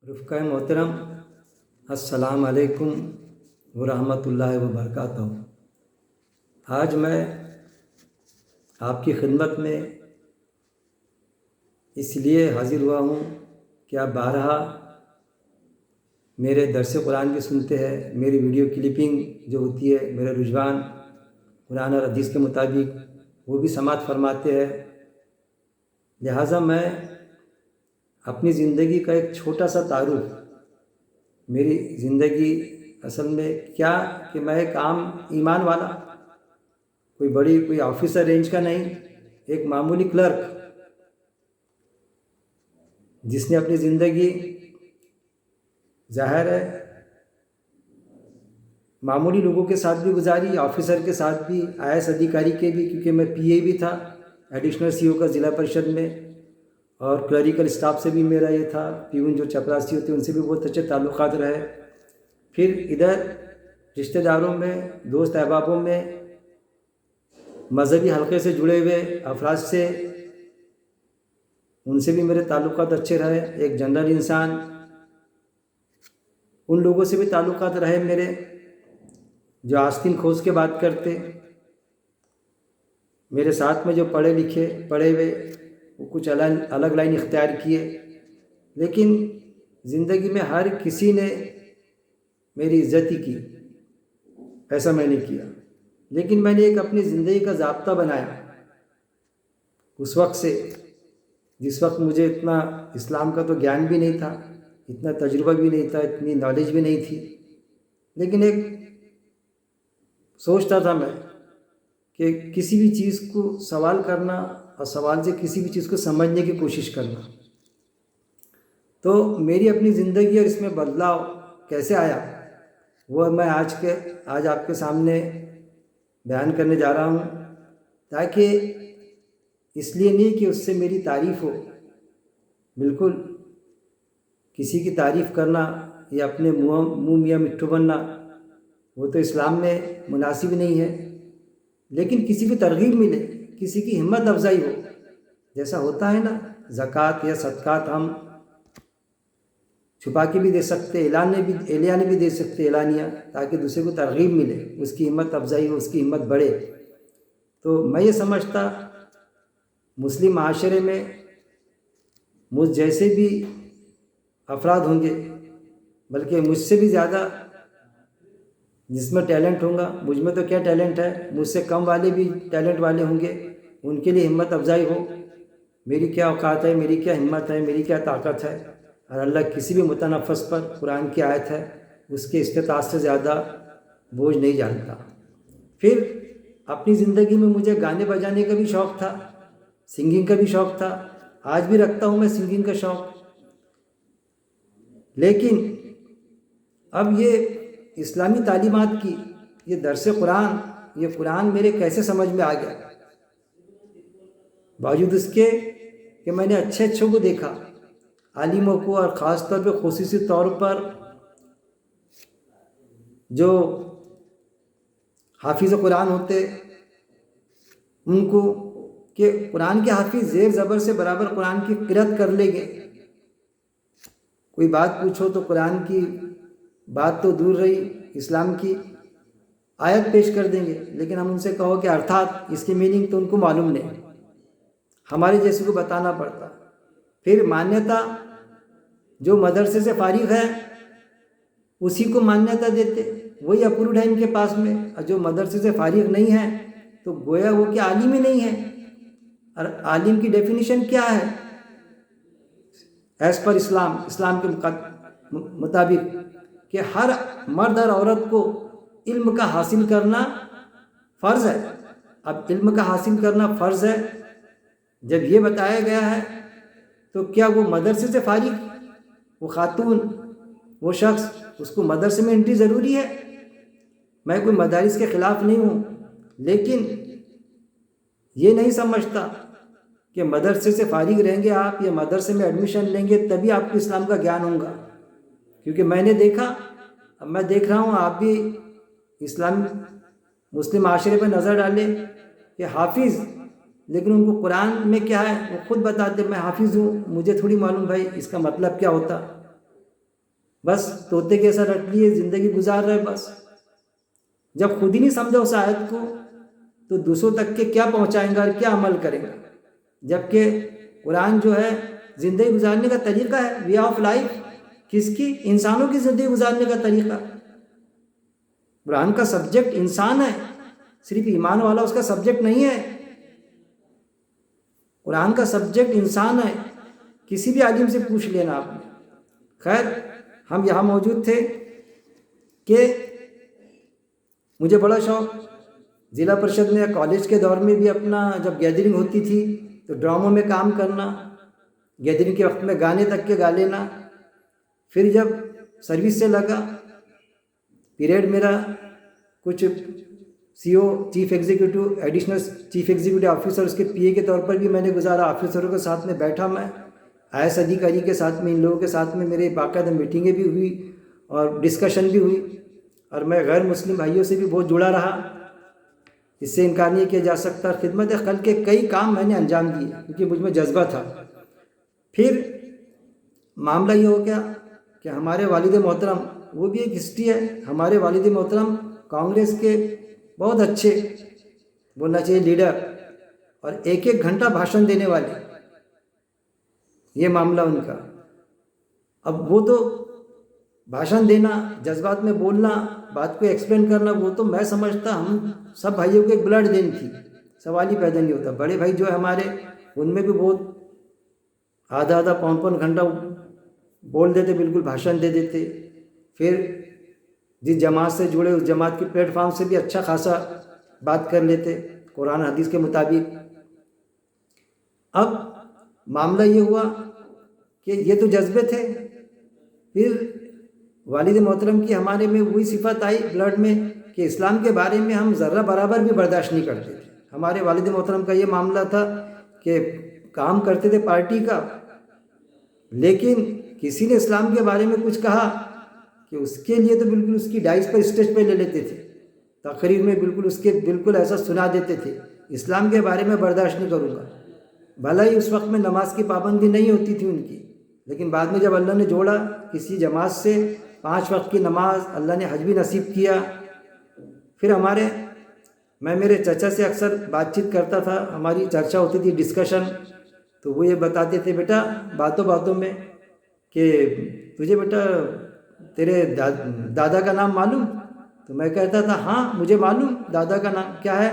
رفقۂ محترم، السلام علیکم ورحمۃ اللہ وبرکاتہ۔ آج میں آپ کی خدمت میں اس لیے حاضر ہوا ہوں کہ آپ بارہا میرے درس قرآن بھی سنتے ہیں، میری ویڈیو کلپنگ جو ہوتی ہے، میرے رجحان قرآن اور حدیث کے مطابق وہ بھی سماعت فرماتے ہیں۔ لہٰذا میں اپنی زندگی کا ایک چھوٹا سا تعارف، میری زندگی اصل میں کیا کہ میں ایک عام ایمان والا، کوئی آفیسر رینج کا نہیں، ایک معمولی کلرک جس نے اپنی زندگی ظاہر ہے معمولی لوگوں کے ساتھ بھی گزاری، آفیسر کے ساتھ بھی، IAS ادھیکاری کے بھی، کیونکہ میں PA بھی تھا ایڈیشنل CO کا ضلع پریشد میں، اور کلریکل اسٹاف سے بھی میرا یہ تھا، پیون جو چپراسی ہوتے ہیں ان سے بھی بہت اچھے تعلقات رہے۔ پھر ادھر رشتہ داروں میں، دوست احبابوں میں، مذہبی حلقے سے جڑے ہوئے افراد سے، ان سے بھی میرے تعلقات اچھے رہے۔ ایک جنرل انسان، ان لوگوں سے بھی تعلقات رہے میرے جو آستین کھوس کے بات کرتے، میرے ساتھ میں جو پڑھے لکھے پڑھے ہوئے، وہ کچھ الگ لائن اختیار کیے، لیکن زندگی میں ہر کسی نے میری عزت ہی کی، ایسا میں نے کیا۔ لیکن میں نے ایک اپنی زندگی کا ضابطہ بنایا اس وقت سے، جس وقت مجھے اتنا اسلام کا تو گیان بھی نہیں تھا، اتنا تجربہ بھی نہیں تھا، اتنی نالج بھی نہیں تھی، لیکن ایک سوچتا تھا میں کہ کسی بھی چیز کو سوال کرنا اور سوال سے کسی بھی چیز کو سمجھنے کی کوشش کرنا۔ تو میری اپنی زندگی اور اس میں بدلاؤ کیسے آیا، وہ میں آج آپ کے سامنے بیان کرنے جا رہا ہوں، تاکہ اس لیے نہیں کہ اس سے میری تعریف ہو، بالکل کسی کی تعریف کرنا یا اپنے منہ میاں مٹھو بننا وہ تو اسلام میں مناسب نہیں ہے، لیکن کسی کو ترغیب ملے، کسی کی ہمت افزائی ہو، جیسا ہوتا ہے نا زکوٰۃ یا صدقات ہم چھپا کے بھی دے سکتے، اعلانیہ بھی دے سکتے، اعلانیہ، تاکہ دوسرے کو ترغیب ملے، اس کی ہمت افزائی ہو، اس کی ہمت بڑھے۔ تو میں یہ سمجھتا مسلم معاشرے میں مجھ جیسے بھی افراد ہوں گے، بلکہ مجھ سے بھی زیادہ جس میں ٹیلنٹ ہوگا، مجھ میں تو کیا ٹیلنٹ ہے، مجھ سے کم والے بھی ٹیلنٹ والے ہوں گے، ان کے لیے ہمت افزائی ہو، میری کیا اوقات ہے، میری کیا ہمت ہے، میری کیا طاقت ہے، اور اللہ کسی بھی متنفس پر، قرآن کی آیت ہے، اس کے استطاعت سے زیادہ بوجھ نہیں جانتا۔ پھر اپنی زندگی میں مجھے گانے بجانے کا بھی شوق تھا، سنگنگ کا بھی شوق تھا، آج بھی رکھتا ہوں میں سنگنگ کا شوق، لیکن اب یہ اسلامی تعلیمات کی یہ درس قرآن، یہ قرآن میرے کیسے سمجھ میں آ گیا، باوجود اس کے کہ میں نے اچھوں کو دیکھا، عالموں کو، اور خاص طور پہ خصوصی طور پر جو حافظ قرآن ہوتے ان کو، کہ قرآن کے حافظ زیر زبر سے برابر قرآن کی قرأت کر لیں گے، کوئی بات پوچھو تو قرآن کی بات تو دور رہی، اسلام کی آیت پیش کر دیں گے، لیکن ہم ان سے کہو کہ ارتھات اس کی میننگ تو ان کو معلوم نہیں، ہمارے جیسے کو بتانا پڑتا۔ پھر مانیتا جو مدرسے سے فارغ ہے اسی کو مانیتا دیتے، وہی اپروڈ ہے ان کے پاس میں، اور جو مدرسے سے فارغ نہیں ہے تو گویا وہ کہ عالم ہی نہیں ہے۔ اور عالم کی ڈیفینیشن کیا ہے ایز پر اسلام کے مطابق، کہ ہر مرد اور عورت کو علم کا حاصل کرنا فرض ہے۔ اب علم کا حاصل کرنا فرض ہے جب یہ بتایا گیا ہے، تو کیا وہ مدرسے سے فارغ، وہ خاتون، وہ شخص، اس کو مدرسے میں انٹری ضروری ہے؟ میں کوئی مدارس کے خلاف نہیں ہوں، لیکن یہ نہیں سمجھتا کہ مدرسے سے فارغ رہیں گے آپ یا مدرسے میں ایڈمیشن لیں گے تبھی آپ کو اسلام کا گیان ہوگا، کیونکہ میں نے دیکھا، اب میں دیکھ رہا ہوں، آپ بھی مسلم معاشرے پہ نظر ڈالیں کہ حافظ، لیکن ان کو قرآن میں کیا ہے وہ خود بتاتے، میں حافظ ہوں، مجھے تھوڑی معلوم بھائی اس کا مطلب کیا ہوتا۔ بس طوطے کے ایسا رٹ لیے زندگی گزار رہے بس. جب خود ہی نہیں سمجھا اس آیت کو تو دوسروں تک کے کیا پہنچائیں گا اور کیا عمل کریں گا؟ جبکہ قرآن جو ہے زندگی گزارنے کا طریقہ ہے، وے آف لائف. کس کی؟ انسانوں کی زندگی گزارنے کا طریقہ. قرآن کا سبجیکٹ انسان ہے، صرف ایمان والا اس کا سبجیکٹ نہیں ہے. قرآن کا سبجیکٹ انسان ہے. کسی بھی عالم سے پوچھ لینا آپ نے. خیر، ہم یہاں موجود تھے کہ مجھے بڑا شوق ضلع پریشد میں کالج کے دور میں بھی اپنا جب گیدرنگ ہوتی تھی تو ڈراموں میں کام کرنا، گیدرنگ کے وقت میں گانے تک کے گا لینا. پھر جب سروس سے لگا، پیریڈ میرا کچھ CO chief executive additional chief executive officer اس کے PA کے طور پر بھی میں نے گزارا. آفیسروں کے ساتھ میں بیٹھا، میں IS ادھیکاری کے ساتھ میں، ان لوگوں کے ساتھ میں میرے باقاعدہ میٹنگیں بھی ہوئی اور ڈسکشن بھی ہوئی. اور میں غیر مسلم بھائیوں سے بھی بہت جڑا رہا، اس سے انکار نہیں کیا جا سکتا. خدمت خلق کے کئی کام میں نے انجام دیے کیونکہ مجھ میں جذبہ تھا. پھر معاملہ یہ ہو گیا کہ ہمارے والد محترم، وہ بھی ایک ہسٹری ہے، ہمارے والد محترم کانگریس کے بہت اچھے بولنا چاہیے لیڈر، اور ایک ایک گھنٹہ بھاشن دینے والے. یہ معاملہ ان کا. اب وہ تو بھاشن دینا، جذبات میں بولنا، بات کو ایکسپلین کرنا، وہ تو میں سمجھتا ہم سب بھائیوں کے بلڈ دین تھی، سوال ہی پیدا نہیں ہوتا. بڑے بھائی جو ہے ہمارے، ان میں بھی بہت آدھا آدھا پون پون گھنٹہ بول دیتے، بالکل بھاشن دے دیتے. پھر جس جماعت سے جڑے اس جماعت کے پلیٹ فارم سے بھی اچھا خاصا بات کر لیتے قرآن حدیث کے مطابق. اب معاملہ یہ ہوا کہ یہ تو جذبے تھے. پھر والد محترم کی ہمارے میں وہی صفت آئی بلڈ میں کہ اسلام کے بارے میں ہم ذرہ برابر بھی برداشت نہیں کرتے تھے. ہمارے والد محترم کا یہ معاملہ تھا کہ کام کرتے تھے پارٹی کا، لیکن کسی نے اسلام کے بارے میں کچھ کہا کہ اس کے لیے تو بالکل اس کی ڈائس پر اسٹیج پہ لے لیتے تھے، تقریر میں بالکل اس کے بالکل ایسا سنا دیتے تھے، اسلام کے بارے میں برداشت نہیں کروں گا. بھلا ہی اس وقت میں نماز کی پابندی نہیں ہوتی تھی ان کی، لیکن بعد میں جب اللہ نے جوڑا کسی جماعت سے، 5 وقت کی نماز، اللہ نے حج بھی نصیب کیا. پھر میں میرے چچا سے اکثر بات چیت کرتا تھا، ہماری چرچا ہوتی تھی، ڈسکشن. تو وہ یہ بتاتے تھے بیٹا باتوں باتوں میں کہ تجھے بیٹا تیرے دادا کا نام معلوم؟ تو میں کہتا تھا ہاں مجھے معلوم دادا کا نام کیا ہے.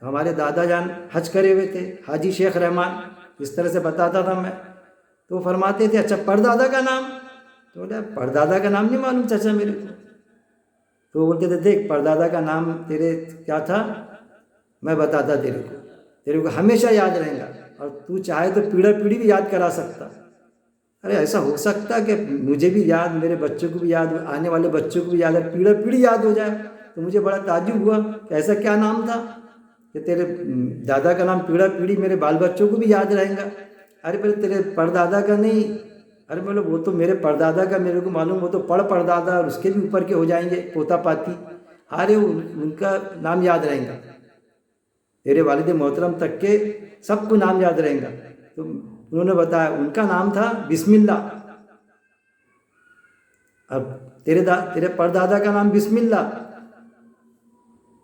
ہمارے دادا جان حج کرے ہوئے تھے، حاجی شیخ رحمان، اس طرح سے بتاتا تھا میں. تو فرماتے تھے اچھا پردادا کا نام؟ تو بولا پردادا کا نام نہیں معلوم چچا میرے کو. تو بولتے تھے دیکھ پردادا کا نام تیرے کیا تھا، میں بتاتا تیرے کو ہمیشہ یاد رہے گا، اور تو چاہے تو پیڑھی بھی یاد کرا سکتا. ارے ایسا ہو سکتا کہ مجھے بھی یاد، میرے بچوں کو بھی یاد، آنے والے بچوں کو بھی یاد ہے، پیڑھی یاد ہو جائے. تو مجھے بڑا تعجب ہوا کہ ایسا کیا نام تھا کہ تیرے دادا کا نام پیڑھی میرے بال بچوں کو بھی یاد رہے گا. ارے پھر تیرے پردادا کا نہیں. ارے بولو وہ تو میرے پردادا کا میرے کو معلوم، وہ تو پردادا اور اس کے بھی اوپر کے ہو جائیں گے پوتا پاتی. ارے ان کا نام یاد رہے گا، تیرے والد محترم تک کے سب کو نام یاد رہے گا. تو انہوں نے بتایا ان کا نام تھا بسم اللہ. اب تیرے پردادا کا نام بسم اللہ،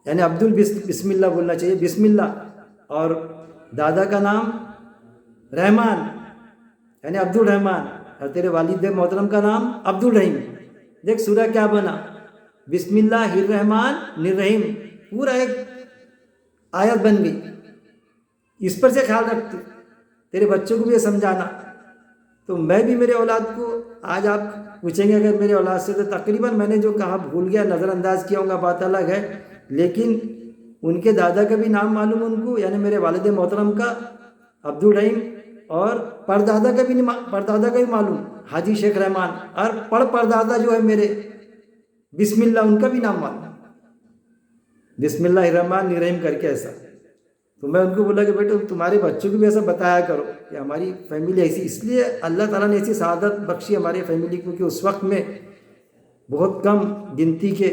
یعنی بسم اللہ بولنا چاہیے، بسم اللہ. اور دادا کا نام رحمان، یعنی عبد الرحمان. اور تیرے والد محترم کا نام عبد الرحیم. دیکھ سورہ کیا بنا، بسم اللہ الرحمن الرحیم، پورا ایک آیت بن گئی. اس پر سے خیال رکھتے، تیرے بچوں کو بھی یہ سمجھانا. تو میں بھی میرے اولاد کو، آج آپ پوچھیں گے اگر میرے اولاد سے، تو تقریباً میں نے جو کہا بھول گیا، نظر انداز کیا ہوں گا، بات الگ ہے. لیکن ان کے دادا کا بھی نام معلوم ان کو، یعنی میرے والد محترم کا عبد الرحیم، اور پردادا کا بھی معلوم حاجی شیخ رحمان، اور پردادا جو ہے میرے بسم اللہ، ان کا بھی نام معلوم، بسم اللہ الرحمن الرحیم کر کے ایسا. تو میں ان کو بولا کہ بیٹا تمہارے بچوں کو بھی ایسا بتایا کرو کہ ہماری فیملی ایسی. اس لیے اللہ تعالیٰ نے ایسی سعادت بخشی ہماری فیملی کو کہ اس وقت میں بہت کم گنتی کے،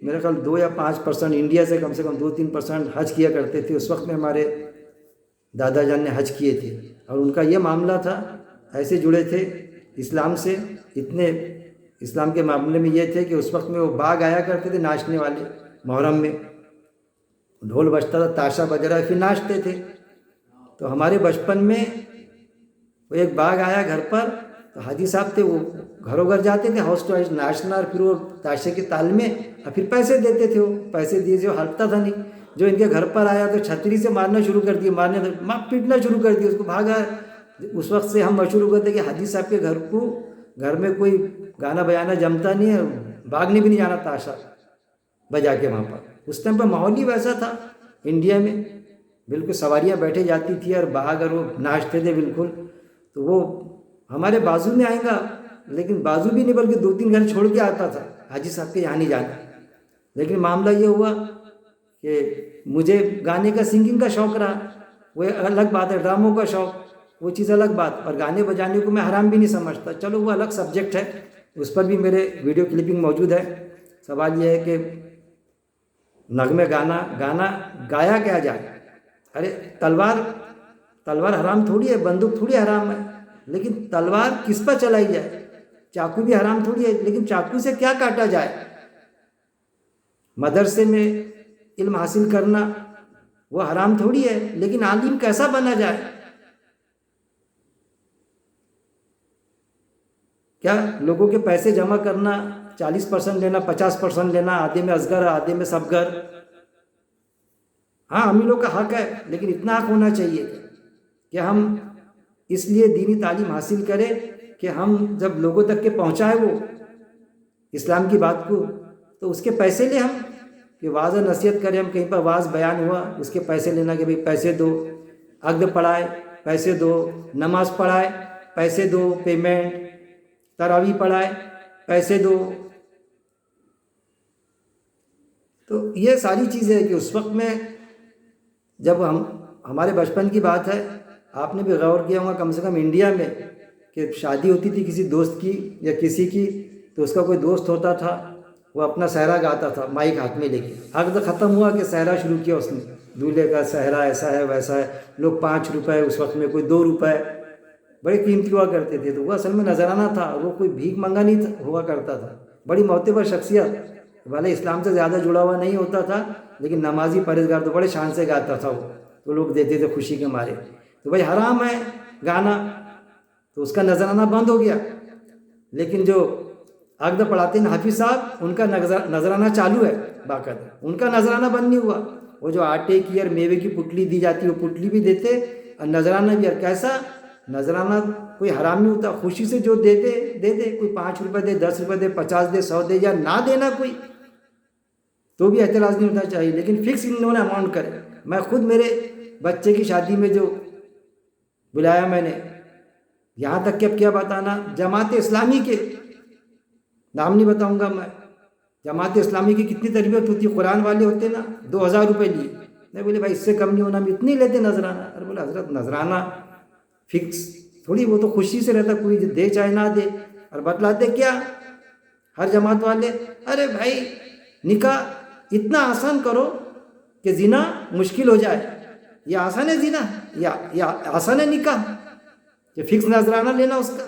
میرے خیال 2 یا 5% انڈیا سے کم 2-3% حج کیا کرتے تھے. اس وقت میں ہمارے دادا جان نے حج کیے تھے، اور ان کا یہ معاملہ تھا، ایسے جڑے تھے اسلام سے، اتنے اسلام کے معاملے میں یہ تھے کہ اس وقت میں وہ باغ آیا کرتے تھے ناچنے والے، محرم میں ڈھول بجتا تھا، تاشا بج رہا ہے، پھر ناچتے تھے۔ تو ہمارے بچپن میں وہ ایک باغ آیا گھر پر، تو حاجی صاحب تھے، وہ گھروں گھر جاتے تھے ہاؤس ٹو ہاؤس ناچنا، اور پھر وہ تاشے کے تال میں اور پھر پیسے دیتے تھے، وہ پیسے دیے جو ہٹتا تھا نہیں۔ جو ان کے گھر پر آیا تو چھتری سے مارنا شروع کر دیا، پیٹنا شروع کر دیا، اس کو بھاگا۔ اس وقت سے ہم مشہور ہو گئے تھے کہ حاجی صاحب کے گھر میں کوئی گانا بجانا جمتا نہیں ہے، بھاگنے بھی نہیں جانا تاشا بجا کے وہاں پر۔ اس ٹائم پر ماحول ہی ویسا تھا انڈیا میں، بالکل سواریاں بیٹھے جاتی تھی اور باغ اور وہ ناچتے تھے بالکل۔ تو وہ ہمارے بازو میں آئیں گا، لیکن بازو بھی نہیں بلکہ 2-3 گھر چھوڑ کے آتا تھا، حاجی صاحب کے یہاں نہیں جانا۔ لیکن معاملہ یہ ہوا کہ مجھے گانے کا سنگنگ کا شوق رہا، وہ الگ بات ہے، ڈراموں کا شوق وہ چیز الگ بات، اور گانے بجانے کو میں حرام بھی نہیں سمجھتا، چلو وہ الگ سبجیکٹ ہے، اس پر بھی میرے ویڈیو کلپنگ موجود ہے۔ سوال یہ ہے کہ نغمے گانا گایا کیا جائے؟ ارے تلوار حرام تھوڑی ہے، بندوق تھوڑی حرام ہے، لیکن تلوار کس پر چلائی جائے؟ چاقو بھی حرام تھوڑی ہے، لیکن چاقو سے کیا کاٹا جائے؟ مدرسے میں علم حاصل کرنا وہ حرام تھوڑی ہے، لیکن عالم کیسا بنا جائے؟ کیا لوگوں کے پیسے جمع کرنا، 40% لینا، 50% لینا، آدھے میں اصغر آدھے میں صغر؟ ہاں امیروں کا حق ہے، لیکن اتنا حق ہونا چاہیے کہ ہم اس لیے دینی تعلیم حاصل کریں کہ ہم جب لوگوں تک کے پہنچائے وہ اسلام کی بات کو، تو اس کے پیسے لیں ہم، کہ واعظ نصیحت کریں ہم، کہیں پر واعظ بیان ہوا اس کے پیسے لینا کہ بھئی پیسے دو، عقد پڑھائے پیسے دو، نماز پڑھائے پیسے دو، پیمنٹ، تراویح پڑھائے پیسے دو۔ تو یہ ساری چیزیں کہ اس وقت میں جب ہمارے بچپن کی بات ہے، آپ نے بھی غور کیا ہوگا کم سے کم انڈیا میں، کہ شادی ہوتی تھی کسی دوست کی یا کسی کی، تو اس کا کوئی دوست ہوتا تھا، وہ اپنا سہرا گاتا تھا مائک ہاتھ میں لے کے، عقد ختم ہوا کہ سہرا شروع کیا اس نے، دولہے کا سہرا ایسا ہے ویسا ہے، لوگ 5 روپے اس وقت میں، کوئی 2 روپے، بڑے قیمتی ہوا کرتے تھے۔ تو وہ اصل میں نذرانہ تھا، وہ کوئی بھیک منگا نہیں ہوا کرتا تھا، بڑی معتبر شخصیت، بھلے اسلام سے زیادہ جڑا ہوا نہیں ہوتا تھا، لیکن نمازی پرہیزگار، تو بڑے شان سے گاتا تھا وہ، تو لوگ دیتے تھے خوشی کے مارے۔ تو بھائی حرام ہے گانا، تو اس کا نذرانہ بند ہو گیا، لیکن جو عقد پڑھاتے ہیں حافظ صاحب، ان کا نذرانہ چالو ہے باقاعدہ، ان کا نذرانہ بند نہیں ہوا۔ وہ جو آٹے کی اور میوے کی پٹلی دی جاتی ہے، وہ پٹلی بھی دیتے اور نذرانہ بھی، اور کیسا نذرانہ کوئی حرام نہیں ہوتا، خوشی سے جو دے دے، کوئی 5 روپے دے، 10 روپے دے، 50 دے، 100 دے، یا نہ دینا کوئی، تو بھی اعتراض نہیں ہونا چاہیے، لیکن فکس انہوں نے اماؤنٹ کرے۔ میں خود میرے بچے کی شادی میں جو بلایا میں نے، یہاں تک کہ اب کیا بتانا، جماعت اسلامی کے نام نہیں بتاؤں گا میں، جماعت اسلامی کی کتنی تربیت ہوتی ہے، قرآن والے ہوتے نا، 2000 روپے لیے، میں بولے بھائی اس سے کم نہیں ہونا، ہم اتنی لیتے نذرانہ۔ ارے بولے حضرت نذرانہ فکس تھوڑی، وہ تو خوشی سے رہتا، کوئی دے چاہے نہ دے۔ اور بتلاتے کیا ہر جماعت والے، ارے بھائی نکاح اتنا آسان کرو کہ زنا مشکل ہو جائے، یہ آسان ہے زنا، یا آسان ہے نکاح، کہ فکس نذرانہ لینا اس کا؟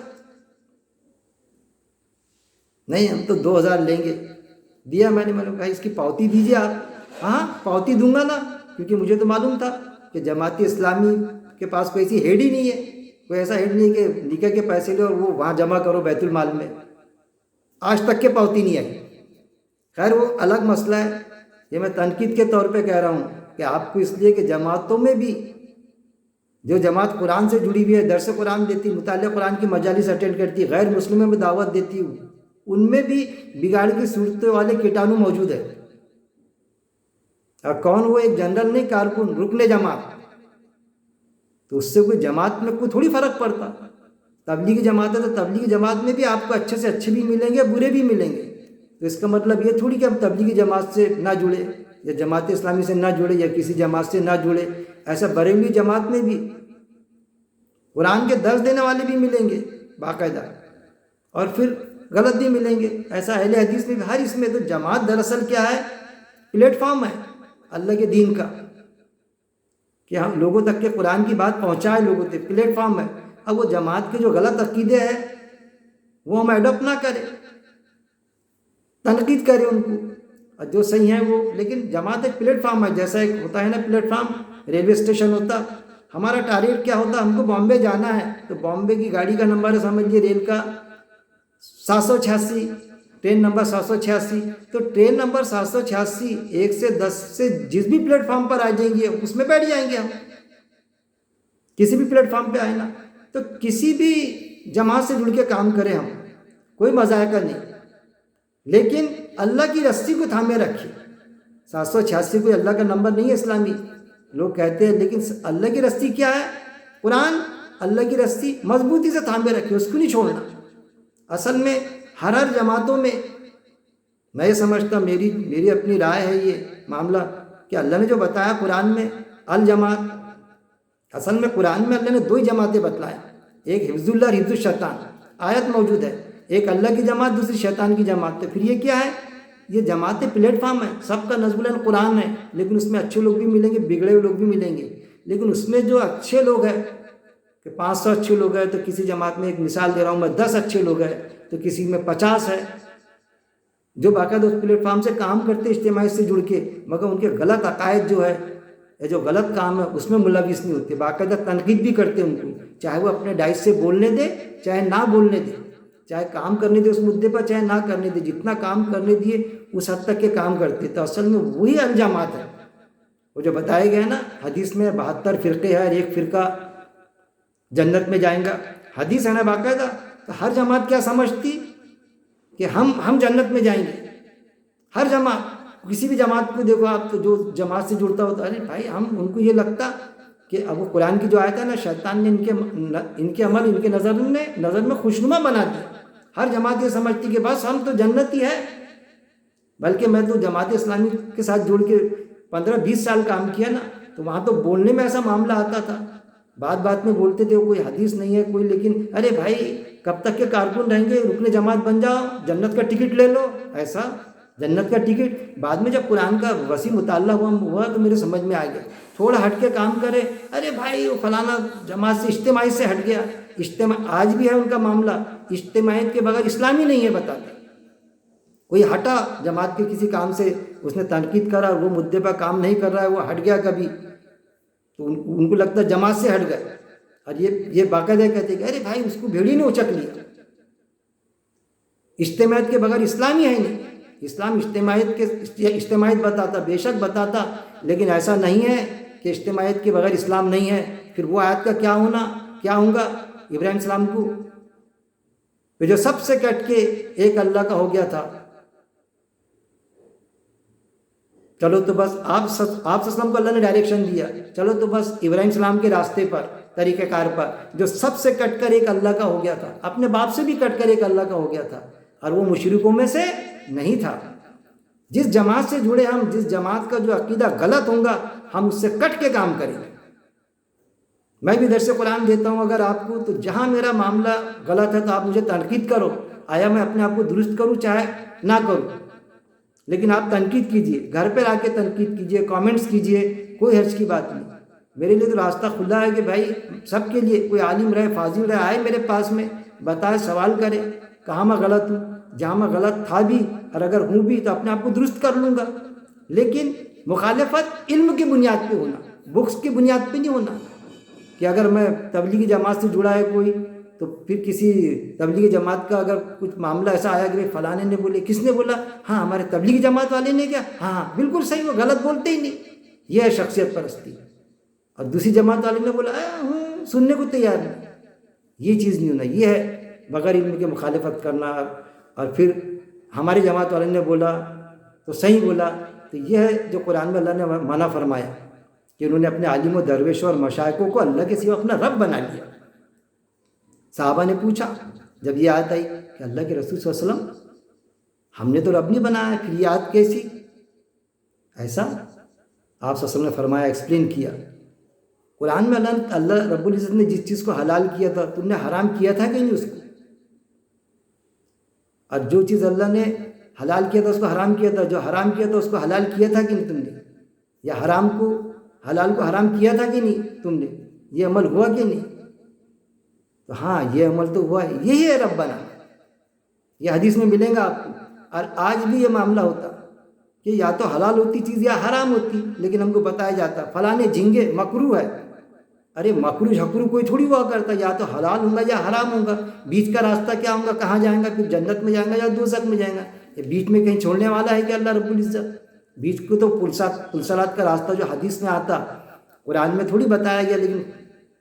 نہیں ہم تو 2000 لیں گے، دیا میں نے کہا اس کی پاوتی دیجیے آپ۔ ہاں پاوتی دوں گا نا، کیونکہ مجھے تو معلوم تھا کہ جماعت اسلامی کے پاس کوئی ایسی ہیڈ ہی نہیں ہے، کوئی ایسا ہیڈ نہیں ہے کہ نکاح کے پیسے لے اور وہ وہاں جمع کرو بیت المال میں، آج تک کے پاوتی نہیں آئی۔ خیر وہ الگ مسئلہ ہے، یہ میں تنقید کے طور پہ کہہ رہا ہوں کہ آپ کو، اس لیے کہ جماعتوں میں بھی جو جماعت قرآن سے جڑی ہوئی ہے، درس قرآن دیتی، مطالعہ قرآن کی مجالس اٹینڈ کرتی، غیر مسلموں میں دعوت دیتی، ان میں بھی بگاڑ کی صورتوں والے کیٹانو موجود ہے۔ اور کون وہ؟ ایک جنرل نہیں، کارکن، رکن جماعت، تو اس سے کوئی جماعت میں کوئی تھوڑی فرق پڑتا۔ تبلیغی جماعت ہے تو تبلیغی جماعت میں بھی آپ کو اچھے سے اچھے بھی ملیں گے، برے بھی ملیں گے، تو اس کا مطلب یہ تھوڑی کہ ہم تبلیغی جماعت سے نہ جڑے، یا جماعت اسلامی سے نہ جڑے، یا کسی جماعت سے نہ جڑے۔ ایسا بریلوی جماعت میں بھی قرآن کے درس دینے والے بھی ملیں گے باقاعدہ، اور پھر غلط بھی ملیں گے، ایسا اہل حدیث میں بھی، ہر اس میں۔ تو جماعت دراصل کیا ہے؟ پلیٹ فارم ہے اللہ کے دین کا، کہ ہم لوگوں تک کے قرآن کی بات پہنچائے لوگوں تک، پلیٹ فارم ہے۔ اب وہ جماعت کے جو غلط عقیدے ہیں وہ ہم ایڈاپٹ نہ کریں، تنقید کرے ان کو، اور جو صحیح ہیں وہ. لیکن جماعت ایک پلیٹ فارم ہے، جیسا ایک ہوتا ہے نا پلیٹ فارم، ریلوے اسٹیشن ہوتا. ہمارا ٹارگیٹ کیا ہوتا، ہم کو بامبے جانا ہے، تو بامبے کی گاڑی کا نمبر ہے سمجھ لیے ریل کا 786، ٹرین نمبر 786. تو ٹرین نمبر 786 1 سے 10 سے جس بھی پلیٹ فارم پر آ جائیں گے اس میں بیٹھ جائیں گے ہم، کسی بھی پلیٹ فارم پہ آئے نا. تو کسی بھی جماعت سے جڑ کے کام کریں ہم، کوئی مذائقہ نہیں، لیکن اللہ کی رسی کو تھامے رکھے. 786 کوئی اللہ کا نمبر نہیں ہے اسلامی، لوگ کہتے ہیں، لیکن اللہ کی رسی کیا ہے؟ قرآن. اللہ کی رسی مضبوطی سے تھامے رکھے، اس کو نہیں چھوڑنا. اصل میں ہر جماعتوں میں میں یہ سمجھتا، میری اپنی رائے ہے یہ معاملہ، کہ اللہ نے جو بتایا قرآن میں الجماعت، اصل میں قرآن میں اللہ نے 2 ہی جماعتیں بتلائیں، ایک حفظ اللہ اور حفظ الشیطان. آیت موجود ہے، ایک اللہ کی جماعت، دوسری شیطان کی جماعت. تو پھر یہ کیا ہے؟ یہ جماعتیں پلیٹ فارم ہے، سب کا نزول قرآن ہے، لیکن اس میں اچھے لوگ بھی ملیں گے، بگڑے ہوئے لوگ بھی ملیں گے. لیکن اس میں جو اچھے لوگ ہیں کہ 500 اچھے لوگ ہیں، تو کسی جماعت میں، ایک مثال دے رہا ہوں میں، 10 اچھے لوگ ہیں، تو کسی میں 50 ہے جو باقاعدہ اس پلیٹ فارم سے کام کرتے اجتماعی سے جڑ کے، مگر ان کے غلط عقائد جو ہے، جو غلط کام ہے اس میں ملوث نہیں ہوتے، باقاعدہ تنقید بھی کرتے ان کو، چاہے وہ اپنے ڈائٹ سے بولنے دے چاہے نہ بولنے دے، چاہے کام کرنے دے اس مدعے پر چاہے نہ کرنے دے، جتنا کام کرنے دیے اس حد تک کے کام کرتے. تو اصل میں وہی الجماعت ہے، وہ جو بتائے گئے نا حدیث میں 72 فرقے ہیں، ایک فرقہ جنت میں جائیں گا، حدیث ہے نا باقاعدہ. تو ہر جماعت کیا سمجھتی کہ ہم جنت میں جائیں گے. ہر جماعت، کسی بھی جماعت کو دیکھو آپ، تو جو جماعت سے جڑتا ہوتا ہے، ارے بھائی ہم ان کو یہ لگتا کہ اب وہ قرآن کی جو آیت ہے نا، شیطان نے ان کے عمل ان کے نظر میں خوشنما بنا دی. ہر جماعت یہ سمجھتی کہ بس ہم تو جنت ہی ہے. بلکہ میں تو جماعت اسلامی کے ساتھ جڑ کے 15-20 سال کام کیا نا، تو وہاں تو بولنے میں ایسا معاملہ آتا تھا، بات میں بولتے تھے، کوئی حدیث نہیں ہے کوئی، لیکن ارے بھائی کب تک کے کارکن رہیں گے، رکن جماعت بن جاؤ، جنت کا ٹکٹ لے لو. ایسا جنت کا ٹکٹ بعد میں جب قرآن کا وسیع مطالعہ ہوا تو میرے سمجھ میں آ گیا، تھوڑا ہٹ کے کام کرے، ارے بھائی وہ فلانا جماعت سے اجتماعی سے ہٹ گیا. آج بھی ہے ان کا معاملہ، اجتماعیت کے بغیر اسلامی نہیں ہے بتاتے. کوئی ہٹا جماعت کے کسی کام سے، اس نے تنقید کرا، وہ مدعے پر کام نہیں کر رہا ہے، وہ ہٹ گیا کبھی، تو ان کو لگتا ہے جماعت سے ہٹ گئے. اور یہ باقاعدہ کہتے کہ ارے بھائی اس کو بھیڑی نے اچک لیا، اجتماعیت کے بغیر اسلامی ہے نہیں. اسلام اجتماعیت بتاتا، بے شک بتاتا، لیکن ایسا نہیں ہے کہ اجتماعیت کے بغیر اسلام نہیں ہے. پھر وہ آیت کا کیا ہوگا ابراہیم السلام کو جو سب سے کٹ کے ایک اللہ کا ہو گیا تھا. چلو تو بس آپ وسلم کو اللہ نے ڈائریکشن دیا، چلو تو بس ابراہیم السلام کے راستے پر، طریقہ کار پر، جو سب سے کٹ کر ایک اللہ کا ہو گیا تھا، اپنے باپ سے بھی کٹ کر ایک اللہ کا ہو گیا تھا، اور وہ مشرکوں میں سے نہیں تھا. جس جماعت سے جڑے ہم، جس جماعت کا جو عقیدہ غلط ہوگا ہم اس سے کٹ کے کام کریں گے. میں بھی درس قرآن دیتا ہوں اگر آپ کو، تو جہاں میرا معاملہ غلط ہے تو آپ مجھے تنقید کرو، آیا میں اپنے آپ کو درست کروں چاہے نہ کروں، لیکن آپ تنقید کیجئے، گھر پہ آ کے تنقید کیجئے، کامنٹس کیجئے، کوئی حرج کی بات نہیں. میرے لیے تو راستہ کھلا ہے کہ بھائی سب کے لیے، کوئی عالم رہے فاضل رہے، آئے میرے پاس میں بتائے، سوال کرے، کہاں میں غلط ہوں، جہاں میں غلط تھا بھی اور اگر ہوں بھی تو اپنے آپ کو درست کر لوں گا. لیکن مخالفت علم کی بنیاد پہ ہونا، بکس کی بنیاد پہ نہیں ہونا. کہ اگر میں تبلیغی جماعت سے جڑا ہے کوئی، تو پھر کسی تبلیغی جماعت کا اگر کچھ معاملہ ایسا آیا کہ فلانے نے بولے، کس نے بولا؟ ہاں ہمارے تبلیغی جماعت والے نے کیا، ہاں بالکل صحیح، وہ غلط بولتے ہی نہیں. یہ ہے شخصیت پرستی. اور دوسری جماعت والے نے بولا سننے کو تیار نہیں. یہ چیز نہیں ہونا، یہ ہے بغیر علم کے مخالفت کرنا. اور پھر ہماری جماعت والے نے بولا تو صحیح بولا، تو یہ ہے جو قرآن میں اللہ نے منع فرمایا کہ انہوں نے اپنے عالم و درویشوں اور مشائخوں کو اللہ کے سوا اپنا رب بنا لیا. صحابہ نے پوچھا جب یہ آیت آئی کہ اللہ کے رسول صلی اللہ علیہ وسلم ہم نے تو رب نہیں بنایا، پھر یہ آیت کیسی؟ ایسا آپ صلی اللہ علیہ وسلم نے فرمایا، ایکسپلین کیا. قرآن میں اللہ رب العزت نے جس چیز کو حلال کیا تھا تم نے حرام کیا تھا کہ نہیں اس کو؟ اور جو چیز اللہ نے حلال کیا تھا اس کو حرام کیا تھا، جو حرام کیا تھا اس کو حلال کیا تھا کہ نہیں تم نے؟ یا حلال کو حرام کیا تھا کہ نہیں تم نے؟ یہ عمل ہوا کہ نہیں؟ تو ہاں یہ عمل تو ہوا ہے، یہی ہے رب بنا. یہ حدیث میں ملیں گا آپ کو اور آج بھی یہ معاملہ ہوتا کہ یا تو حلال ہوتی چیز یا حرام ہوتی، لیکن ہم کو بتایا جاتا فلاں جھینگے مکروہ ہے۔ ارے مکروہ جھکرو کوئی تھوڑی ہوا کرتا، یا تو حلال ہوگا یا حرام ہوگا، بیچ کا راستہ کیا ہوگا، کہاں جائیں گا، پھر جنت میں جائیں گا یا دوزخ میں جائیں گا؟ یہ بیچ میں کہیں چھوڑنے والا ہے کہ اللہ رب العزت؟ بیچ کو تو پلسرات کا راستہ جو حدیث میں آتا قرآن میں تھوڑی بتایا گیا، لیکن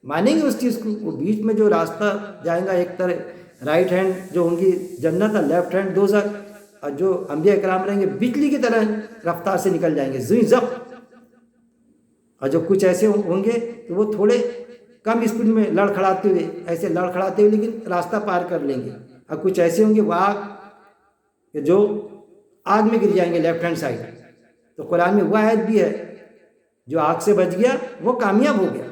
مانیں گے اس چیز کو؟ وہ بیچ میں جو راستہ جائیں گا، ایک طرح رائٹ ہینڈ جو ہوں گی جنت اور لیفٹ ہینڈ دوزخ، اور جو انبیاء کرام رہیں گے بجلی کی طرح رفتار سے نکل جائیں گے زوئی زب، اور جو کچھ ایسے ہوں گے تو وہ تھوڑے کم اسپیڈ میں لڑکھڑاتے ہوئے، ایسے لڑکھڑاتے ہوئے لیکن راستہ پار کر لیں گے، اور کچھ ایسے ہوں گے وہ آگ جو آگ میں گر جائیں گے لیفٹ ہینڈ سائڈ۔ تو قرآن میں وہ آیت بھی ہے جو آگ سے بچ گیا وہ کامیاب ہو گیا۔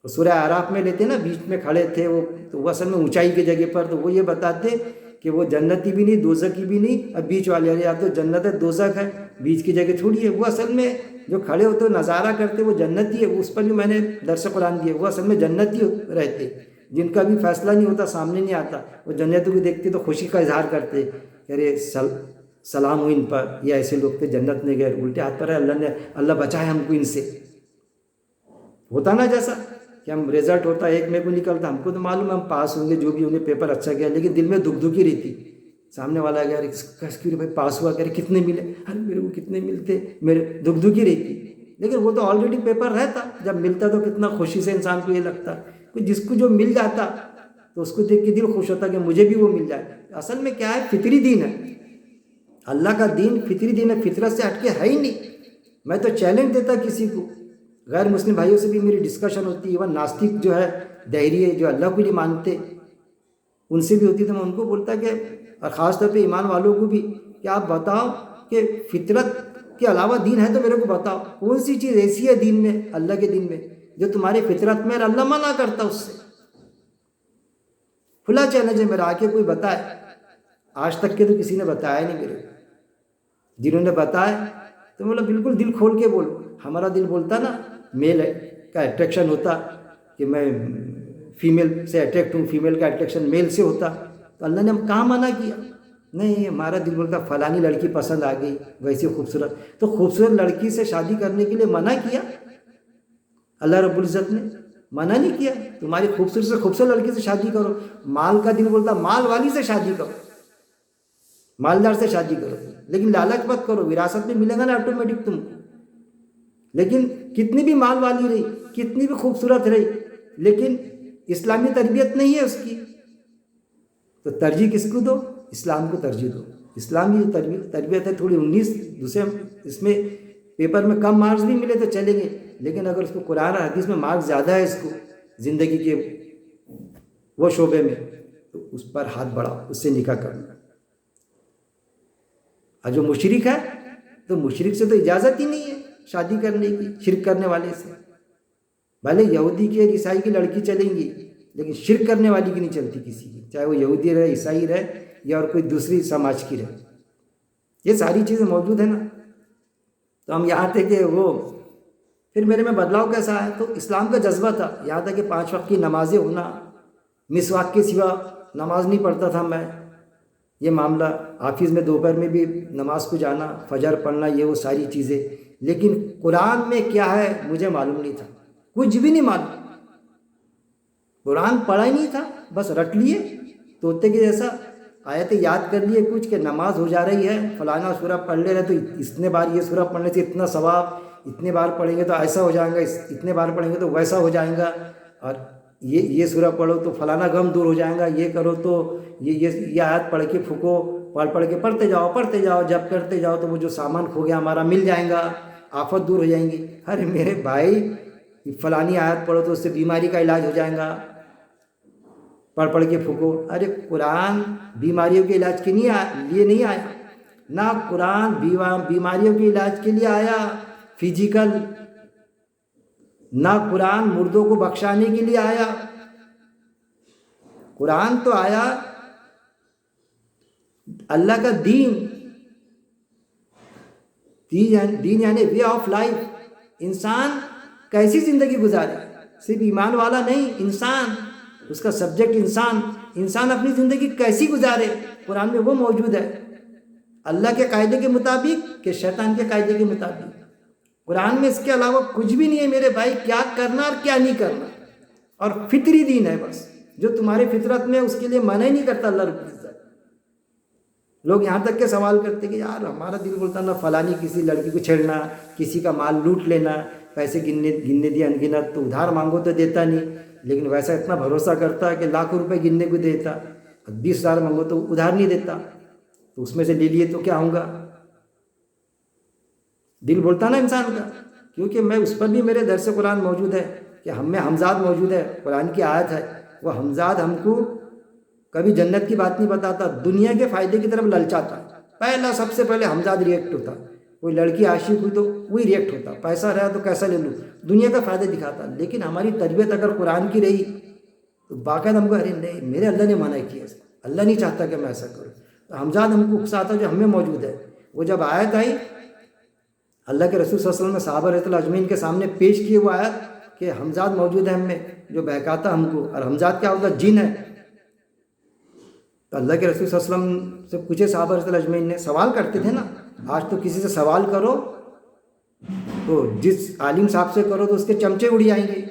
سورہ اعراف میں لیتے نا، بیچ میں کھڑے تھے وہ، تو وہ اصل میں اونچائی کی جگہ پر، تو وہ یہ بتاتے کہ وہ جنتی بھی نہیں دوزخی بھی نہیں، اب بیچ والے، یا تو جنت ہے دوزخ ہے، بیچ کی جگہ تھوڑی ہے۔ وہ اصل میں جو کھڑے ہوتے نظارہ کرتے وہ جنتی ہے، اس پر بھی میں نے درس قرآن دیا، وہ اصل میں جنتی رہتے، جن کا بھی فیصلہ نہیں ہوتا، سامنے نہیں آتا، وہ جنتوں کو دیکھتے تو خوشی کا اظہار کرتے کہ ارے سلام ہو ان پر، یہ ایسے لوگ تھے جنت میں گئے، الٹے ہاتھ پر ہے، اللہ بچائے ہم کو ان سے۔ ہوتا نا جیسا کہ ہم رزلٹ ہوتا ایک میں کو نکلتا، ہم کو تو معلوم ہے ہم پاس ہوں گے، جو بھی ہوں گے، پیپر اچھا گیا، لیکن دل میں دکھ دکھی رہتی، سامنے والا گیا ارے بھائی پاس ہوا، کہ کتنے ملے، ارے میرے کو کتنے ملتے، میرے دکھ دکھی رہتی۔ لیکن وہ تو آلریڈی پیپر رہتا، جب ملتا تو کتنا خوشی سے انسان کو یہ لگتا، کہ جس کو جو مل جاتا تو اس کو دیکھ کے دل خوش ہوتا کہ مجھے بھی وہ مل جائے۔ اصل میں کیا ہے، فطری دین ہے، اللہ کا دین فطری دین ہے، فطرت سے ہٹ کے ہے ہی نہیں۔ میں تو چیلنج دیتا کسی کو، غیر مسلم بھائیوں سے بھی میری ڈسکشن ہوتی ہے، ایون ناستک جو ہے دہری ہے جو اللہ کو نہیں مانتے ان سے بھی ہوتی، تو میں ان کو بولتا کہ، اور خاص طور پہ ایمان والوں کو بھی، کہ آپ بتاؤ کہ فطرت کے علاوہ دین ہے تو میرے کو بتاؤ، کون سی چیز ایسی ہے دین میں، اللہ کے دین میں، جو تمہاری فطرت میں اللہ منع کرتا اس سے۔ کھلا چیلنج ہے میرا، آ کے کوئی بتائے۔ آج تک کے تو کسی نے بتایا نہیں میرے کو، جنہوں نے بتایا تو بولا بالکل دل کھول کے بولو۔ ہمارا دل بولتا نا میل کا اٹریکشن ہوتا کہ میں فیمیل سے اٹریکٹ ہوں، فیمیل کا اٹریکشن میل سے ہوتا، تو اللہ نے ہم کہاں منع کیا؟ نہیں، ہمارا دل بولتا فلانی لڑکی پسند آ گئی ویسی خوبصورت، تو خوبصورت لڑکی سے شادی کرنے کے لیے منع کیا؟ اللہ رب العزت نے منع نہیں کیا، تمہاری خوبصورت سے خوبصورت لڑکی سے شادی کرو۔ مال کا دل بولتا مال والی سے شادی کرو، مالدار سے شادی کرو، لیکن لالچ مت کرو، وراثت میں ملے گا نا آٹومیٹک تم کو۔ لیکن کتنی بھی مال والی رہی، کتنی بھی خوبصورت رہی، لیکن اسلامی تربیت نہیں ہے اس کی، تو ترجیح کس کو دو؟ اسلام کو ترجیح دو۔ اسلامی تربیت ہے تھوڑی 19 دوسرے، اس میں پیپر میں کم مارکس بھی ملے تو چلیں گے، لیکن اگر اس کو قرآن اور حدیث میں مارکس زیادہ ہے اس کو زندگی کے وہ شعبے میں، تو اس پر ہاتھ بڑھاؤ، اس سے نکاح کرنا۔ اور جو مشرک ہے تو مشرک سے تو اجازت ہی نہیں ہے شادی کرنے کی، شرک کرنے والے سے۔ بھلے یہودی کی اور عیسائی کی لڑکی چلیں گی، لیکن شرک کرنے والی کی نہیں چلتی کسی کی، چاہے وہ یہودی رہے، عیسائی رہے، یا اور کوئی دوسری سماج کی رہے۔ یہ ساری چیزیں موجود ہیں نا۔ تو ہم یہاں تھے کہ وہ پھر میرے میں بدلاؤ کیسا ہے، تو اسلام کا جذبہ تھا، یہاں تک کہ 5 وقت کی نمازیں ہونا، مسواک کے سوا نماز نہیں پڑھتا تھا میں، یہ معاملہ آفس میں دوپہر میں بھی نماز کو جانا، فجر پڑھنا، یہ وہ ساری چیزیں۔ لیکن قرآن میں کیا ہے مجھے معلوم نہیں تھا، کچھ بھی نہیں معلوم، قرآن پڑھا ہی نہیں تھا، بس رٹ لیے طوطے کے جیسا، آیتیں یاد کر لیے کچھ کہ نماز ہو جا رہی ہے، فلانا سورہ پڑھ لے رہے تو اتنے بار یہ سورہ پڑھنے سے اتنا ثواب، اتنے بار پڑھیں گے تو ایسا ہو جائے گا، اتنے بار پڑھیں گے تو ویسا ہو جائے گا، اور یہ سورہ پڑھو تو فلانا غم دور ہو جائے گا، یہ کرو تو یہ آیت پڑھ کے پھکو، پڑھ کے پڑھتے جاؤ، جب کرتے جاؤ تو وہ جو سامان کھو گیا ہمارا مل جائے گا، آفت دور ہو جائیں گی۔ ارے میرے بھائی، فلانی آیت پڑھو تو اس سے بیماری کا علاج ہو جائے گا، پڑھ کے پھکو۔ ارے قرآن بیماریوں کے علاج کے لیے نہیں آیا، نہ قرآن بیماریوں کے علاج کے لیے آیا فزیکل، نہ قرآن مردوں کو بخشانے کے لیے آیا۔ قرآن تو آیا اللہ کا دین یعنی وے آف لائف، انسان کیسی زندگی گزارے، صرف ایمان والا نہیں، انسان، اس کا سبجیکٹ انسان اپنی زندگی کیسی گزارے، قرآن میں وہ موجود ہے۔ اللہ کے قاعدے کے مطابق کہ شیطان کے قاعدے کے مطابق؟ قرآن میں اس کے علاوہ کچھ بھی نہیں ہے میرے بھائی، کیا کرنا اور کیا نہیں کرنا، اور فطری دین ہے بس، جو تمہارے فطرت میں اس کے لیے منع ہی نہیں کرتا اللہ رب العزت۔ لوگ یہاں تک کہ سوال کرتے کہ یار ہمارا دل بولتا نہ فلانی کسی لڑکی کو چھیڑنا، کسی کا مال لوٹ لینا، پیسے گننے دیا انگنت، تو ادھار مانگو تو دیتا نہیں، لیکن ویسا اتنا بھروسہ کرتا کہ لاکھوں روپے گننے کو دیتا، 20,000 مانگو تو ادھار نہیں دیتا، تو اس میں سے لے لیے تو کیا ہوں گا؟ دل بولتا نا انسان کا، کیونکہ میں اس پر بھی میرے درس قرآن موجود ہے کہ ہم میں حمزاد موجود ہے، قرآن کی آیت ہے، وہ حمزاد ہم کو کبھی جنت کی بات نہیں بتاتا، دنیا کے فائدے کی طرف للچاتا۔ پہلا سب سے پہلے حمزاد ریئیکٹ ہوتا، کوئی لڑکی عاشق ہوئی تو وہی ریئیکٹ ہوتا، پیسہ رہا تو کیسا لے لوں، دنیا کا فائدہ دکھاتا۔ لیکن ہماری تربیت اگر قرآن کی رہی تو باقاعدہ ہم کو ارے نہیں، میرے اللہ نے منع کیا، اللہ نہیں چاہتا کہ میں ایسا کروں۔ تو حمزاد ہم کو اکساتا جو ہم میں موجود ہے۔ وہ جب آیت آئی اللہ کے رسول صلی اللہ علیہ وسلم نے صحابہ رضی اللہ اجمعین کے سامنے پیش کیے وہ آیت کہ حمزاد موجود ہے ہم میں جو بہکاتا ہم کو، اور حمزاد کیا ہوتا؟ جن ہے۔ تو اللہ کے رسول صلی اللہ علیہ وسلم سے پوچھے صحابہ رضی اللہ اجمعین نے، سوال کرتے تھے نا، آج تو کسی سے سوال کرو تو جس عالم صاحب سے کرو تو اس کے چمچے اڑ جائیں گے،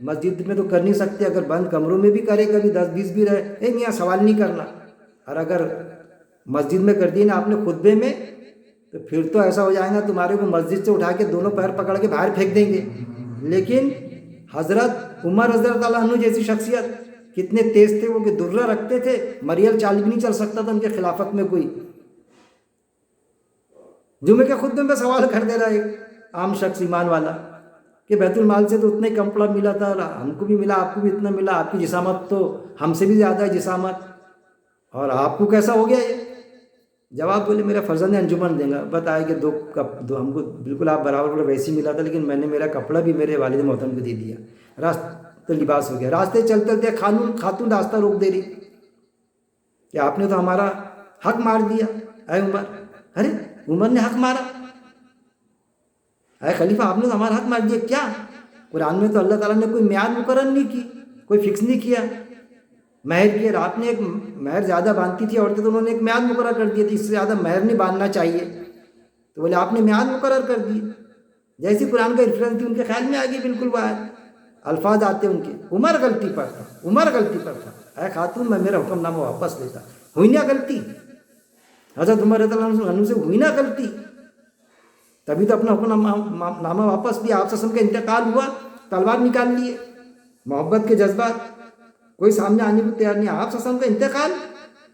مسجد میں تو کر نہیں سکتے، اگر بند کمروں میں بھی کرے کبھی 10-20 بھی رہے، اے میاں سوال نہیں کرنا، اور اگر مسجد میں کر دی نا آپ نے خطبے میں تو پھر تو ایسا ہو جائے گا تمہارے کو مسجد سے اٹھا کے دونوں پیر پکڑ کے باہر پھینک دیں گے۔ لیکن حضرت عمر رضی اللہ عنہ جیسی شخصیت کتنے تیز تھے وہ، کہ درہ رکھتے تھے، مریل چال بھی نہیں چل سکتا تھا ان کے خلافت میں کوئی۔ جمعے کے خطبے میں سوال کر دے رہا ایک عام شخص ایمان والا کہ بیت المال سے تو اتنا ہی کپڑا ملا تھا، ہم کو بھی ملا، آپ کو بھی اتنا ملا، آپ کی جسامت تو ہم سے بھی زیادہ ہے جسامت، اور آپ کو کیسا ہو گیا یہ؟ جواب بولے میرا فرزند انجمن دیں گا، بتایا کہ دو ہم کو بالکل آپ برابر ویسے ہی ملا تھا، لیکن میں نے میرا کپڑا بھی میرے والد محترم کو دے دیا، راستہ لباس ہو گیا۔ راستے چلتے چلتے خاتون راستہ روک دے رہی کہ آپ نے تو ہمارا حق مار دیا اے عمر۔ ارے عمر نے حق مارا؟ اے خلیفہ آپ نے تو ہمارا حق مار دیا کیا؟ قرآن میں تو اللہ تعالیٰ نے کوئی میعاد مقرر نہیں کی، کوئی فکس نہیں کیا مہر کی، اور آپ نے ایک مہر زیادہ باندھتی تھی عورتیں تو انہوں نے ایک میعاد مقرر کر دیا تھی اس سے زیادہ مہر نہیں باندھنا چاہیے، تو بولے آپ نے میعاد مقرر کر دی، جیسی قرآن کا ریفرنس تھی ان کے خیال میں آ گئی بالکل وہ الفاظ آتے ان کے، عمر غلطی پر تھا، عمر غلطی پر تھا، اے خاتون میں میرا حکم نامہ واپس لیتا، ہوئی نہ غلطی، حضرت عمر رضی اللہ عنہ سے ہوئی نہ غلطی، تبھی تو اپنا حکم نامہ واپس لیا، آپ وسلم کا انتقال ہوا، تلوار نکال لیے، محبت کے جذبات، کوئی سامنے آنے کو تیار نہیں، آپ وسلم کا انتقال،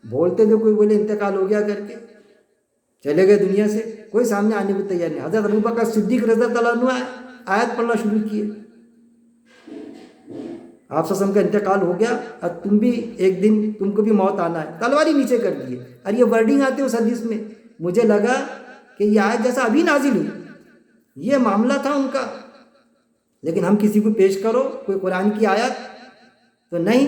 بولتے تھے کوئی بولے انتقال ہو گیا کر کے چلے گئے دنیا سے، کوئی سامنے آنے کو تیار نہیں۔ حضرت ابوبکر صدیق رضی اللہ عنہ آیت پڑھنا شروع کیے، آپ وسلم کا انتقال ہو گیا اور تم بھی ایک دن تم کو بھی موت آنا ہے، تلوار ہی نیچے کر دیے، اور یہ ورڈنگ آتے اس حدیث میں، مجھے لگا کہ یہ آیت جیسا ابھی نازل ہوئی، یہ معاملہ تھا ان کا، لیکن ہم کسی کو پیش کرو کوئی قرآن کی آیت تو نہیں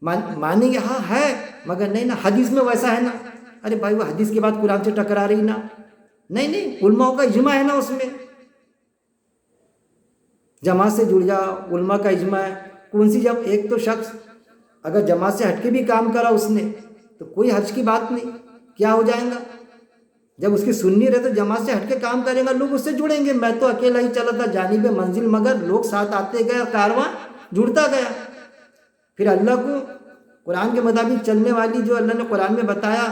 مانیں گے، ہاں ہے مگر نہیں نا حدیث میں ویسا ہے نا، ارے بھائی وہ حدیث کے بعد قرآن سے ٹکرا رہی نا، نہیں علماء کا اجماع ہے نا، اس میں جماعت سے جڑ جا، علماء کا اجماع ہے، کون سی جب ایک تو شخص اگر جماعت سے ہٹ کے بھی کام کرا اس نے تو کوئی حرج کی بات نہیں، کیا ہو جائے گا؟ جب اس کی سننی رہے تو جماعت سے ہٹ کے کام کرے گا، لوگ اس سے جڑیں گے، میں تو اکیلا ہی چلا تھا جانب منزل، مگر لوگ ساتھ آتے گئے، کارواں جڑتا گیا، پھر اللہ کو قرآن کے مطابق چلنے والی جو اللہ نے قرآن میں بتایا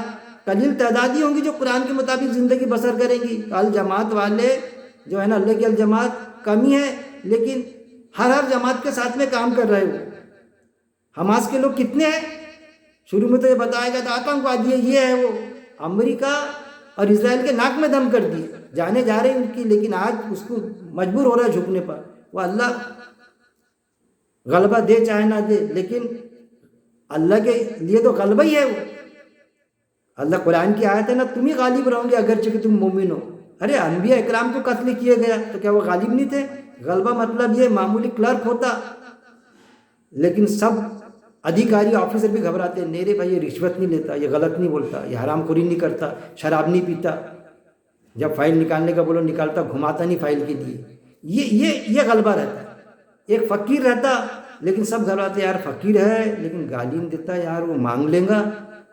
قلیل تعداد ہی ہوں گی جو قرآن کے مطابق زندگی بسر کریں گی، الجماعت والے جو ہے نا اللہ کی الجماعت کمی ہے، لیکن ہر جماعت کے ساتھ میں کام کر رہے ہو۔ حماس کے لوگ کتنے ہیں؟ شروع میں تو یہ بتایا گیا تھا آتنکوادی ہے، یہ ہے وہ، امریکہ اور اسرائیل کے ناک میں دم کر دیے، جانے جا رہے ہیں ان کی، لیکن آج اس کو مجبور ہو رہا ہے جھکنے پر، وہ اللہ غلبہ دے چاہے نہ دے، لیکن اللہ کے لیے تو غلبہ ہی ہے وہ، اللہ قرآن کی آیت ہے نا، تم ہی غالب رہو گے اگرچہ کہ تم مومن ہو۔ ارے انبیاء اکرام کو قتل کیے گیا تو کیا وہ غالب نہیں تھے؟ غلبہ مطلب یہ معمولی کلرک ہوتا، لیکن سب ادھیکاری آفیسر بھی گھبراتے ہیں، میرے بھائی یہ رشوت نہیں لیتا، یہ غلط نہیں بولتا، یہ حرام خوری نہیں کرتا، شراب نہیں پیتا، جب فائل نکالنے کا بولو نکالتا، گھماتا نہیں فائل کے لیے، یہ غلبہ رہتا ہے۔ ایک فقیر رہتا لیکن سب گھبراتے، یار فقیر ہے لیکن گالی نہیں دیتا، یار وہ مانگ لیں گا،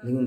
لیکن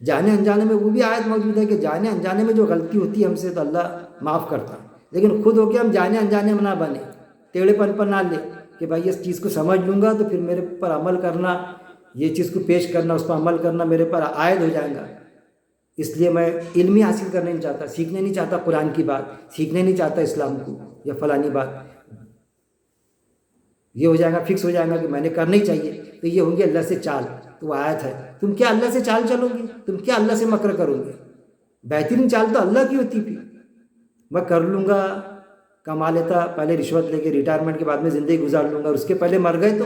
جانے انجانے میں وہ بھی آیت موجود ہے کہ جانے انجانے میں جو غلطی ہوتی ہے ہم سے تو اللہ معاف کرتا ہے، لیکن خود ہو کے ہم جانے انجانے میں نہ بنے، ٹیڑھے پن پر نہ لے کہ بھائی اس چیز کو سمجھ لوں گا تو پھر میرے پر عمل کرنا، یہ چیز کو پیش کرنا، اس پر عمل کرنا میرے پر عائد ہو جائے گا، اس لیے میں علم ہی حاصل کرنا نہیں چاہتا، سیکھنے نہیں چاہتا قرآن کی بات، سیکھنے نہیں چاہتا اسلام کو یا فلانی بات، یہ ہو جائے گا، فکس ہو جائے گا کہ میں نے کرنا ہی چاہیے، تو یہ ہوں گی اللہ سے چال۔ تو وہ آیت ہے، تم کیا اللہ سے چال چلو گے؟ تم کیا اللہ سے مکر کرو گے؟ بہترین چال تو اللہ کی ہوتی تھی، میں کر لوں گا، کما لیتا، پہلے رشوت لے کے ریٹائرمنٹ کے بعد میں زندگی گزار لوں گا، اور اس کے پہلے مر گئے تو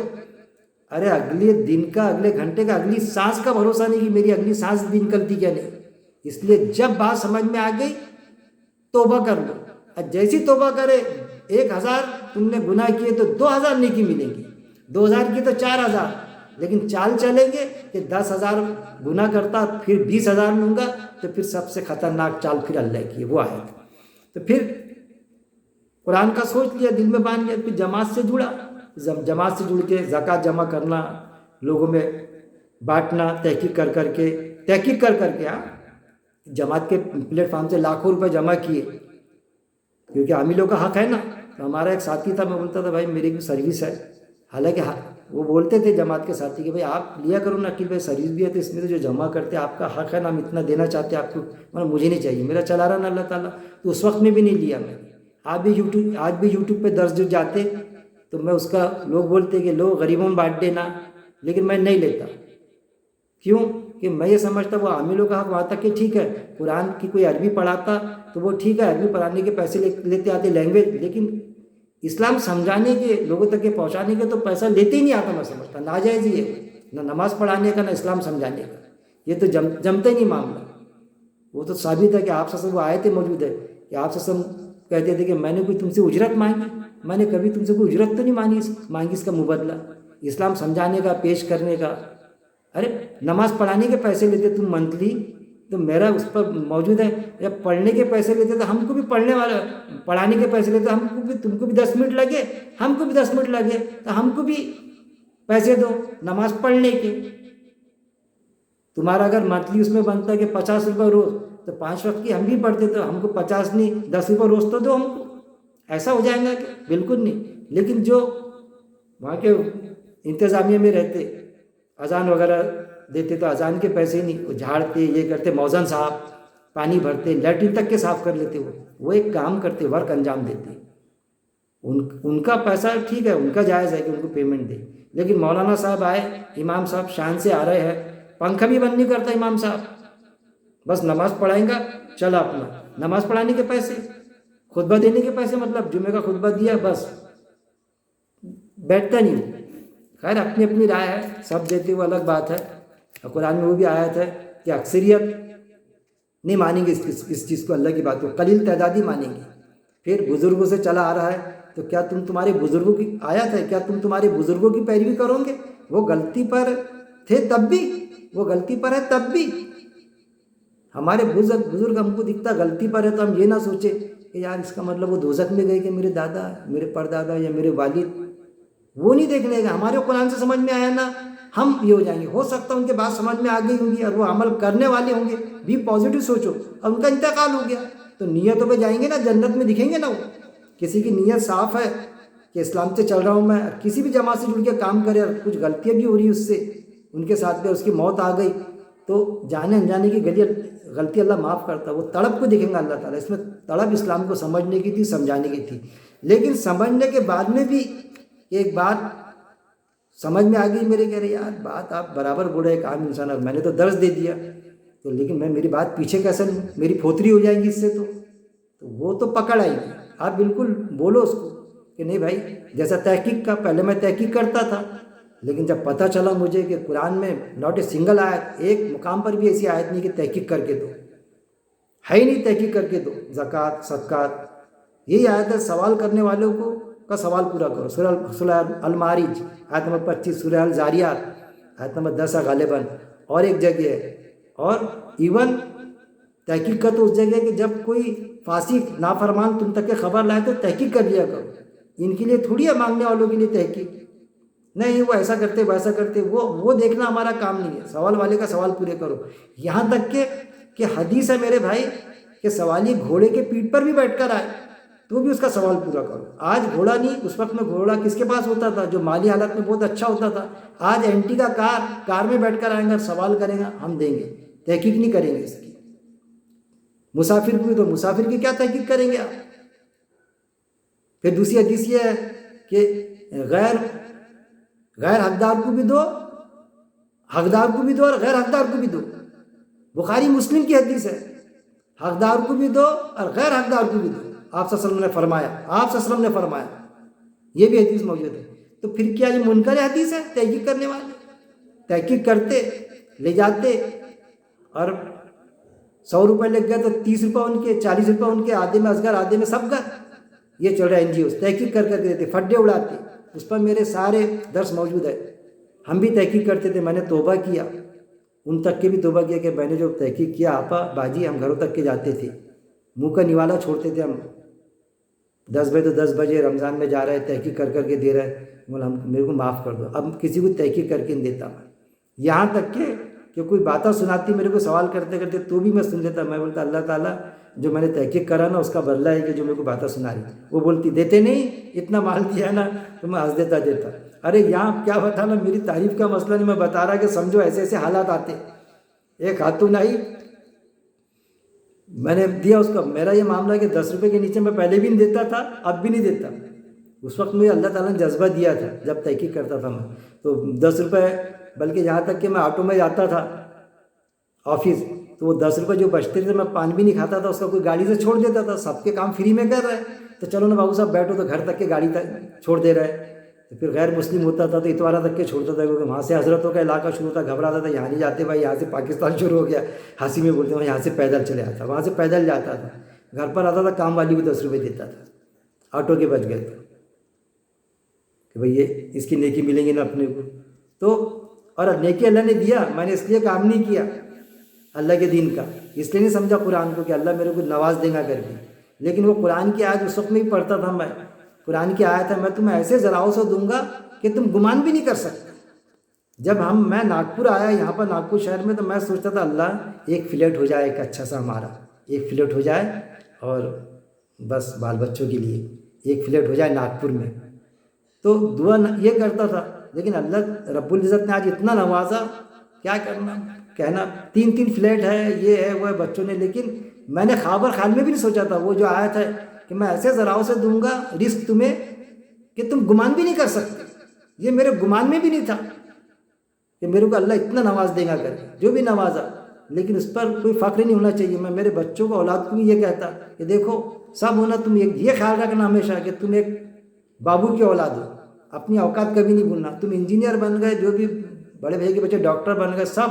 ارے اگلے دن کا، اگلے گھنٹے کا، اگلی سانس کا بھروسہ نہیں کہ میری اگلی سانس بھی نکلتی کیا نہیں۔ اس لیے جب بات سمجھ میں آ گئی توبہ کر لو، اور جیسی توبہ کرے 1000 تم نے گناہ کیے تو 2000 نیکی ملیں گی، 2000 کی تو 4000، لیکن چال چلیں گے کہ 10,000 گناہ کرتا پھر 20,000 لوں گا، تو پھر سب سے خطرناک چال پھر اللہ کی ہے، وہ آئے گا۔ تو پھر قرآن کا سوچ لیا، دل میں باندھ لیا، پھر جماعت سے جڑا، جماعت سے جڑ کے زکوٰۃ جمع کرنا، لوگوں میں بانٹنا، تحقیق کر کر کے جماعت کے پلیٹ فارم سے لاکھوں روپے جمع کیے، کیونکہ عاملوں کا حق ہے نا۔ تو ہمارا ایک ساتھی تھا، میں بولتا تھا بھائی میری بھی سروس ہے، حالانکہ وہ بولتے تھے جماعت کے ساتھی کہ بھائی آپ لیا کرو نا کہ بھائی سروس بھی ہے تو اس میں تو جو جمع کرتے آپ کا حق ہے نا، ہم اتنا دینا چاہتے ہیں آپ کو، مجھے نہیں چاہیے، میرا چلا رہا نا اللہ تعالیٰ۔ تو اس وقت میں بھی نہیں لیا میں۔ آج بھی یوٹیوب پہ درس جو جاتے تو میں اس کا، لوگ بولتے کہ لوگ غریبوں میں بانٹ دینا، لیکن میں نہیں لیتا۔ کیوں کہ میں یہ سمجھتا وہ عاملوں کا حق وہاں تک کہ ٹھیک ہے، قرآن کی کوئی عربی پڑھاتا تو وہ ٹھیک ہے، عربی پڑھانے کے پیسے لیتے آتے لینگویج، لیکن اسلام سمجھانے کے، لوگوں تک کے پہنچانے کے تو پیسہ لیتے ہی نہیں آتا، میں سمجھتا ناجائز ہی ہے، نہ نماز پڑھانے کا نہ اسلام سمجھانے کا، یہ تو جمتا ہی نہیں معاملہ۔ وہ تو ثابت ہے کہ آپ سے وہ آیتیں موجود ہے کہ آپ سے کہتے تھے کہ میں نے کوئی تم سے اجرت مانگی؟ میں نے کبھی تم سے کوئی اجرت تو نہیں مانگی اس کا مبادلہ، اسلام سمجھانے کا، پیش کرنے کا۔ ارے نماز پڑھانے کے پیسے لیتے تم منتھلی، تو میرا اس پر موجود ہے، جب پڑھنے کے پیسے لیتے تو ہم کو بھی پڑھانے کے پیسے لیتے ہم کو بھی، تم کو بھی 10 منٹ لگے، ہم کو بھی 10 منٹ لگے، تو ہم کو بھی پیسے دو نماز پڑھنے کے۔ تمہارا اگر منتھلی اس میں بنتا ہے کہ 50 روپے روز، تو 5 وقت کی ہم بھی پڑھتے تو ہم کو 50 نہیں 10 روپے روز تو دو ہم کو، ایسا ہو جائے گا کہ بالکل نہیں۔ لیکن جو وہاں کے انتظامیہ میں رہتے، اذان وغیرہ دیتے تو اذان کے پیسے نہیں، وہ جھاڑتے، یہ کرتے، موزن صاحب پانی بھرتے، لیٹرین تک کے صاف کر لیتے، وہ ایک کام کرتے، ورک انجام دیتے، ان کا پیسہ ٹھیک ہے، ان کا جائز ہے کہ ان کو پیمنٹ دے، لیکن مولانا صاحب آئے، امام صاحب شان سے آ رہے ہیں، پنکھا بھی بند نہیں کرتا امام صاحب، بس نماز پڑھائیں گا چلا اپنا، نماز پڑھانے کے پیسے، خطبہ دینے کے پیسے، مطلب جمعہ کا خطبہ دیا بس، بیٹھتا نہیں۔ خیر اپنی اپنی رائے ہے، سب دیتے وہ الگ بات ہے، اور قرآن میں وہ بھی آیت ہے کہ اکثریت نہیں مانیں گے اس چیز کو، اللہ کی بات کو قلیل تعدادی مانیں گے۔ پھر بزرگوں سے چلا آ رہا ہے، تو کیا تم تمہارے بزرگوں کی آیت ہے، کیا تم تمہارے بزرگوں کی پیروی کرو گے؟ وہ غلطی پر تھے تب بھی، وہ غلطی پر ہے تب بھی۔ ہمارے بزرگ ہم کو دکھتا غلطی پر ہے تو ہم یہ نہ سوچے کہ یار اس کا مطلب وہ دوزخ میں گئے کہ میرے دادا، میرے پردادا یا میرے والد، وہ نہیں دیکھنے گا۔ ہمارے قرآن سے سمجھ میں آیا نا، ہم یہ ہو جائیں گے، ہو سکتا ہے ان کے بات سمجھ میں آ گئی ہوں گی اور وہ عمل کرنے والے ہوں گے، بھی پازیٹیو سوچو، اور ان کا انتقال ہو گیا تو نیتوں پہ جائیں گے نا، جنت میں دکھیں گے نا۔ وہ کسی کی نیت صاف ہے کہ اسلام سے چل رہا ہوں میں، کسی بھی جماعت سے جڑ کے کام کرے اور کچھ غلطیاں بھی ہو رہی اس سے، ان کے ساتھ میں اس کی موت آ گئی، تو جانے انجانے کی غلطی اللہ معاف کرتا ہے، وہ تڑپ کو دیکھیں گا اللہ تعالیٰ۔ اس میں تڑپ اسلام کو سمجھنے کی تھی، سمجھانے کی تھی، لیکن سمجھنے کے بعد میں بھی ایک بات سمجھ میں آ گئی میرے، کہہ رہے یار بات آپ برابر بول رہے، ایک عام انسان، اور میں نے تو درس دے دیا تو، لیکن میں میری بات پیچھے کیسے لوں، میری پھوتری ہو جائے گی اس سے، تو وہ تو پکڑ آئے گی۔ آپ بالکل بولو اس کو کہ نہیں بھائی، جیسا تحقیق کا، پہلے میں تحقیق کرتا تھا، لیکن جب پتہ چلا مجھے کہ قرآن میں ناٹ اے سنگل آیت، ایک مقام پر بھی ایسی آیت نہیں کہ تحقیق کر کے دو، ہے ہی نہیں تحقیق کر کے دو، زکوٰۃ صدقات، یہی آیت ہے، سوال کرنے والوں کو کا سوال پورا کرو۔ سورہ المعارج آیت نمبر 25، سورہ الزاریات آیت نمبر 10 ہے غالباً، اور ایک جگہ ہے، اور ایون تحقیق کا تو اس جگہ ہے کہ جب کوئی فاسق نافرمان تم تک کے خبر لائے تو تحقیق کر لیا کرو، ان کے لیے تھوڑی ہے مانگنے والوں کے لیے تحقیق، نہیں وہ ایسا کرتے ویسا کرتے، وہ دیکھنا ہمارا کام نہیں ہے، سوال والے کا سوال پورے کرو۔ یہاں تک کہ حدیث ہے میرے بھائی کہ سوالی گھوڑے کے پیٹھ پر بھی بیٹھ کر آئے تو بھی اس کا سوال پورا کرو۔ آج گھوڑا نہیں، اس وقت میں گھوڑا کس کے پاس ہوتا تھا؟ جو مالی حالت میں بہت اچھا ہوتا تھا۔ آج اینٹی کا کار میں بیٹھ کر آئیں گے اور سوال کریں گا، ہم دیں گے، تحقیق نہیں کریں گے اس کی۔ مسافر کو بھی تو مسافر کی کیا تحقیق کریں گے آپ؟ پھر دوسری حدیث یہ ہے کہ غیر حقدار کو بھی دو، حقدار کو بھی دو اور غیر حقدار کو بھی دو۔ بخاری مسلم کی حدیث ہے، حقدار کو بھی دو اور غیر حقدار کو بھی دو، آپ صلی اللہ علیہ وسلم نے فرمایا، آپ صلی اللہ علیہ وسلم نے فرمایا، یہ بھی حدیث موجود ہے۔ تو پھر کیا یہ منکر حدیث ہے؟ تحقیق کرنے والے تحقیق کرتے، لے جاتے، اور 100 روپے لگ گئے تو 30 روپے ان کے، 40 روپے ان کے، آدھے میں اصغر آدھے میں سب گھر۔ یہ چل رہا ہے NGOs، تحقیق کر کے دیتے، پھڈے اڑاتے۔ اس پر میرے سارے درس موجود ہے، ہم بھی تحقیق کرتے تھے، میں نے توبہ کیا، ان تک کے بھی توبہ کیا کہ میں نے جو تحقیق کیا آپا باجی ہم گھروں تک کے جاتے تھے، منہ کا نوالا چھوڑتے تھے ہم، 10 بجے تو 10 بجے رمضان میں جا رہے ہیں، تحقیق کر کے دے رہے، بولا ہم میرے کو معاف کر دو، اب کسی کو تحقیق کر کے نہیں دیتا میں۔ یہاں تک کہ کوئی باتیں سناتی میرے کو سوال کرتے کرتے تو بھی میں سن لیتا، میں بولتا اللہ تعالیٰ جو میں نے تحقیق کرا نا اس کا بدلہ ہے کہ جو میرے کو باتیں سنا رہی۔ وہ بولتی دیتے نہیں، اتنا مال دیا نا، تو میں ہنس دیتا۔ ارے یہاں کیا بتانا، میری تعریف کا مسئلہ نہیں، میں بتا رہا کہ سمجھو ایسے ایسے حالات آتے۔ ایک خاتون آئی، میں نے دیا اس کا، میرا یہ معاملہ ہے کہ 10 روپے کے نیچے میں پہلے بھی نہیں دیتا تھا، اب بھی نہیں دیتا۔ اس وقت مجھے اللہ تعالیٰ نے جذبہ دیا تھا جب تحقیق کرتا تھا میں، تو 10 روپے، بلکہ یہاں تک کہ میں آٹو میں جاتا تھا آفس تو وہ 10 روپے جو بچتے تھے میں پان بھی نہیں کھاتا تھا، اس کا کوئی گاڑی سے چھوڑ دیتا تھا، سب کے کام فری میں کر رہے تو چلو نا بابو صاحب بیٹھو، تو گھر تک کے گاڑی تک چھوڑ دے رہے۔ تو پھر غیر مسلم ہوتا تھا تو اتوارا تک کے چھوڑتا تھا، کیونکہ وہاں سے حضرتوں کا علاقہ شروع تھا، گھبراتا تھا یہاں نہیں جاتے بھائی، یہاں سے پاکستان شروع ہو گیا، ہنسی میں بولتے ہیں یہاں سے پیدل چلے آتا، وہاں سے پیدل جاتا تھا، گھر پر آتا تھا، کام والی کو 10 روپے دیتا تھا، آٹو کے بچ گئے تھے کہ بھئی یہ اس کی نیکی ملیں گی نا اپنے کو۔ تو اور نیکی اللہ نے دیا، میں نے اس لیے کام نہیں کیا اللہ کے دین کا، اس لیے نہیں سمجھا قرآن کو کہ اللہ میرے کو نواز دے گا کر کے، لیکن وہ قرآن کی آیت اس وقت میں ہی پڑھتا تھا میں، قرآن کی آیت ہے میں تمہیں ایسے ذراؤں سے دوں گا کہ تم گمان بھی نہیں کر سکتے۔ جب میں ناگپور آیا یہاں پر ناگپور شہر میں، تو میں سوچتا تھا اللہ ایک فلیٹ ہو جائے، ایک اچھا سا ہمارا ایک فلیٹ ہو جائے، اور بس بال بچوں کے لیے ایک فلیٹ ہو جائے ناگپور میں، تو دعا یہ کرتا تھا۔ لیکن اللہ رب العزت نے آج اتنا نوازا، کیا کرنا کہنا، 3 فلیٹ ہے، یہ ہے وہ ہے بچوں نے، لیکن میں نے خواب اور خیال میں بھی نہیں سوچا تھا وہ جو آیت ہے کہ میں ایسے ذراؤں سے دوں گا رزق تمہیں کہ تم گمان بھی نہیں کر سکتے، یہ میرے گمان میں بھی نہیں تھا کہ میرے کو اللہ اتنا نواز دے گا کر، جو بھی نوازا، لیکن اس پر کوئی فخر نہیں ہونا چاہیے۔ میں میرے بچوں کو، اولاد کو بھی یہ کہتا کہ دیکھو سب ہونا، تم یہ خیال رکھنا ہمیشہ کہ تم ایک بابو کی اولاد ہو، اپنی اوقات کبھی نہیں بھولنا، تم انجینئر بن گئے، جو بھی بڑے بھائی کے بچے ڈاکٹر بن گئے، سب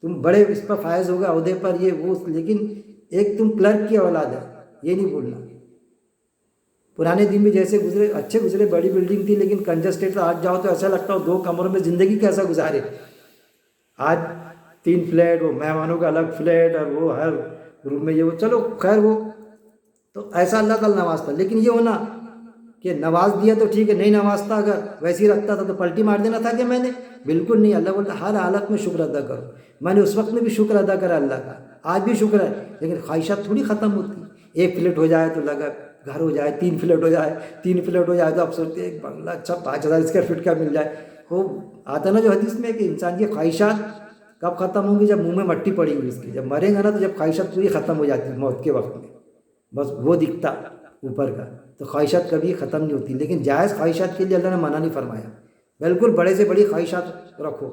تم بڑے اس پر فائز ہو گئے عہدے پر، یہ وہ، لیکن ایک تم کلرک کی اولاد ہے، یہ نہیں بھولنا۔ پرانے دن بھی جیسے گزرے، اچھے گزرے، بڑی بلڈنگ تھی لیکن کنجسٹیڈ تھا، آج جاؤ تو ایسا لگتا ہو 2 کمروں میں زندگی کیسا گزارے۔ آج 3 فلیٹ، وہ مہمانوں کا الگ فلیٹ، اور وہ ہر روم میں یہ وہ، چلو خیر، وہ تو ایسا اللہ تعالیٰ نوازتا، لیکن یہ ہونا کہ نواز دیا تو ٹھیک ہے، نہیں نوازتا اگر ویسے ہی رکھتا تھا تو پلٹی مار دینا تھا کہ میں نے، بالکل نہیں۔ اللہ بولتا ہر حالت میں شکر ادا کرو، میں نے اس وقت میں بھی شکر ادا کرا اللہ کا، آج بھی شکر ہے، لیکن خواہشات تھوڑی ختم ہوتی۔ 1 فلیٹ ہو جائے تو لگا گھر ہو جائے، 3 فلیٹ ہو جائے، 3 فلیٹ ہو جائے تو اب سوچتے ہیں ایک بنگلہ اچھا 5000 اسکوائر فٹ کا مل جائے۔ وہ آتا نا جو حدیث میں کہ انسان کی خواہشات کب ختم ہوں گی؟ جب منہ میں مٹی پڑی ہوئی اس کی، جب مرے گا نا تو جب خواہشات پوری ختم ہو جاتی ہے موت کے وقت میں، بس وہ دکھتا اوپر کا، تو خواہشات کبھی ختم نہیں ہوتی۔ لیکن جائز خواہشات کے لیے اللہ نے منع نہیں فرمایا، بالکل بڑے سے بڑی خواہشات رکھو،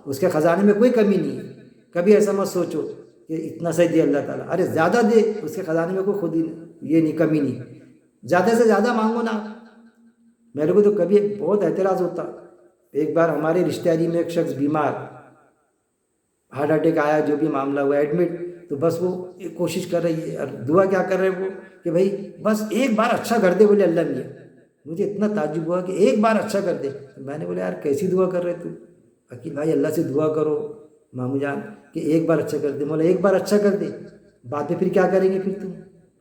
اس کے خزانے میں کوئی کمی نہیں ہے۔ کبھی ایسا مت سوچو کہ اتنا صحیح دے اللہ تعالیٰ، ارے زیادہ دے، اس کے خزانے میں کوئی خود ہی یہ نہیں، کمی نہیں، زیادہ سے زیادہ مانگو نا۔ میرے کو تو کبھی بہت اعتراض ہوتا، ایک بار ہمارے رشتہ داری میں ایک شخص بیمار، ہارٹ اٹیک آیا، جو بھی معاملہ ہوا ایڈمٹ، تو بس وہ ایک کوشش کر رہی ہے، اور دعا کیا کر رہے وہ کہ بھائی بس ایک بار اچھا کر دے، بولے اللہ میاں۔ مجھے اتنا تعجب ہوا کہ ایک بار اچھا کر دے، میں نے بولا یار کیسی دعا کر رہے تو؟ عقیل بھائی اللہ سے دعا کرو مامو جان کہ ایک بار اچھا کر دے۔ مولا ایک بار اچھا کر دے، بعد میں پھر کیا کریں گے پھر تم؟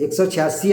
186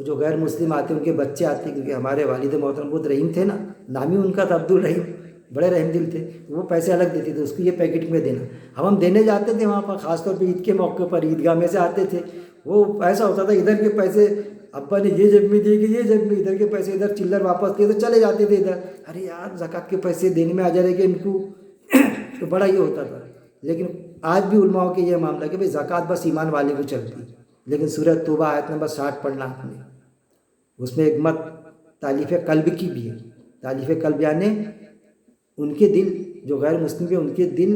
وہ جو غیر مسلم آتے ان کے بچے آتے، کیونکہ ہمارے والد محترم بہت رحیم تھے نا، نام ہی ان کا تھا عبد الرحیم، بڑے رحم دل تھے، وہ پیسے الگ دیتے تھے، اس کو یہ پیکٹ میں دینا، ہم دینے جاتے تھے وہاں پر، خاص طور پہ عید کے موقع پر عیدگاہ میں سے آتے تھے، وہ ایسا ہوتا تھا ادھر کے پیسے ابا نے یہ جیب میں دیے کہ یہ جیب میں، ادھر کے پیسے ادھر چلر واپس کیے تو چلے جاتے تھے ادھر، ارے یار زکوٰۃ کے پیسے دینے میں آ جا رہے کہ ان کو تو بڑا یہ ہوتا تھا۔ لیکن آج بھی علماء کے یہ معاملہ کہ بھائی زکوٰۃ بس ایمان والے کو چلتی، لیکن سورہ توبہ آیت نمبر 60 پڑھنا آپ نے، اس میں ایک مت تالیف قلب کی بھی ہے، تالیف قلب یعنی ان کے دل جو غیر مسلم ہیں ان کے دل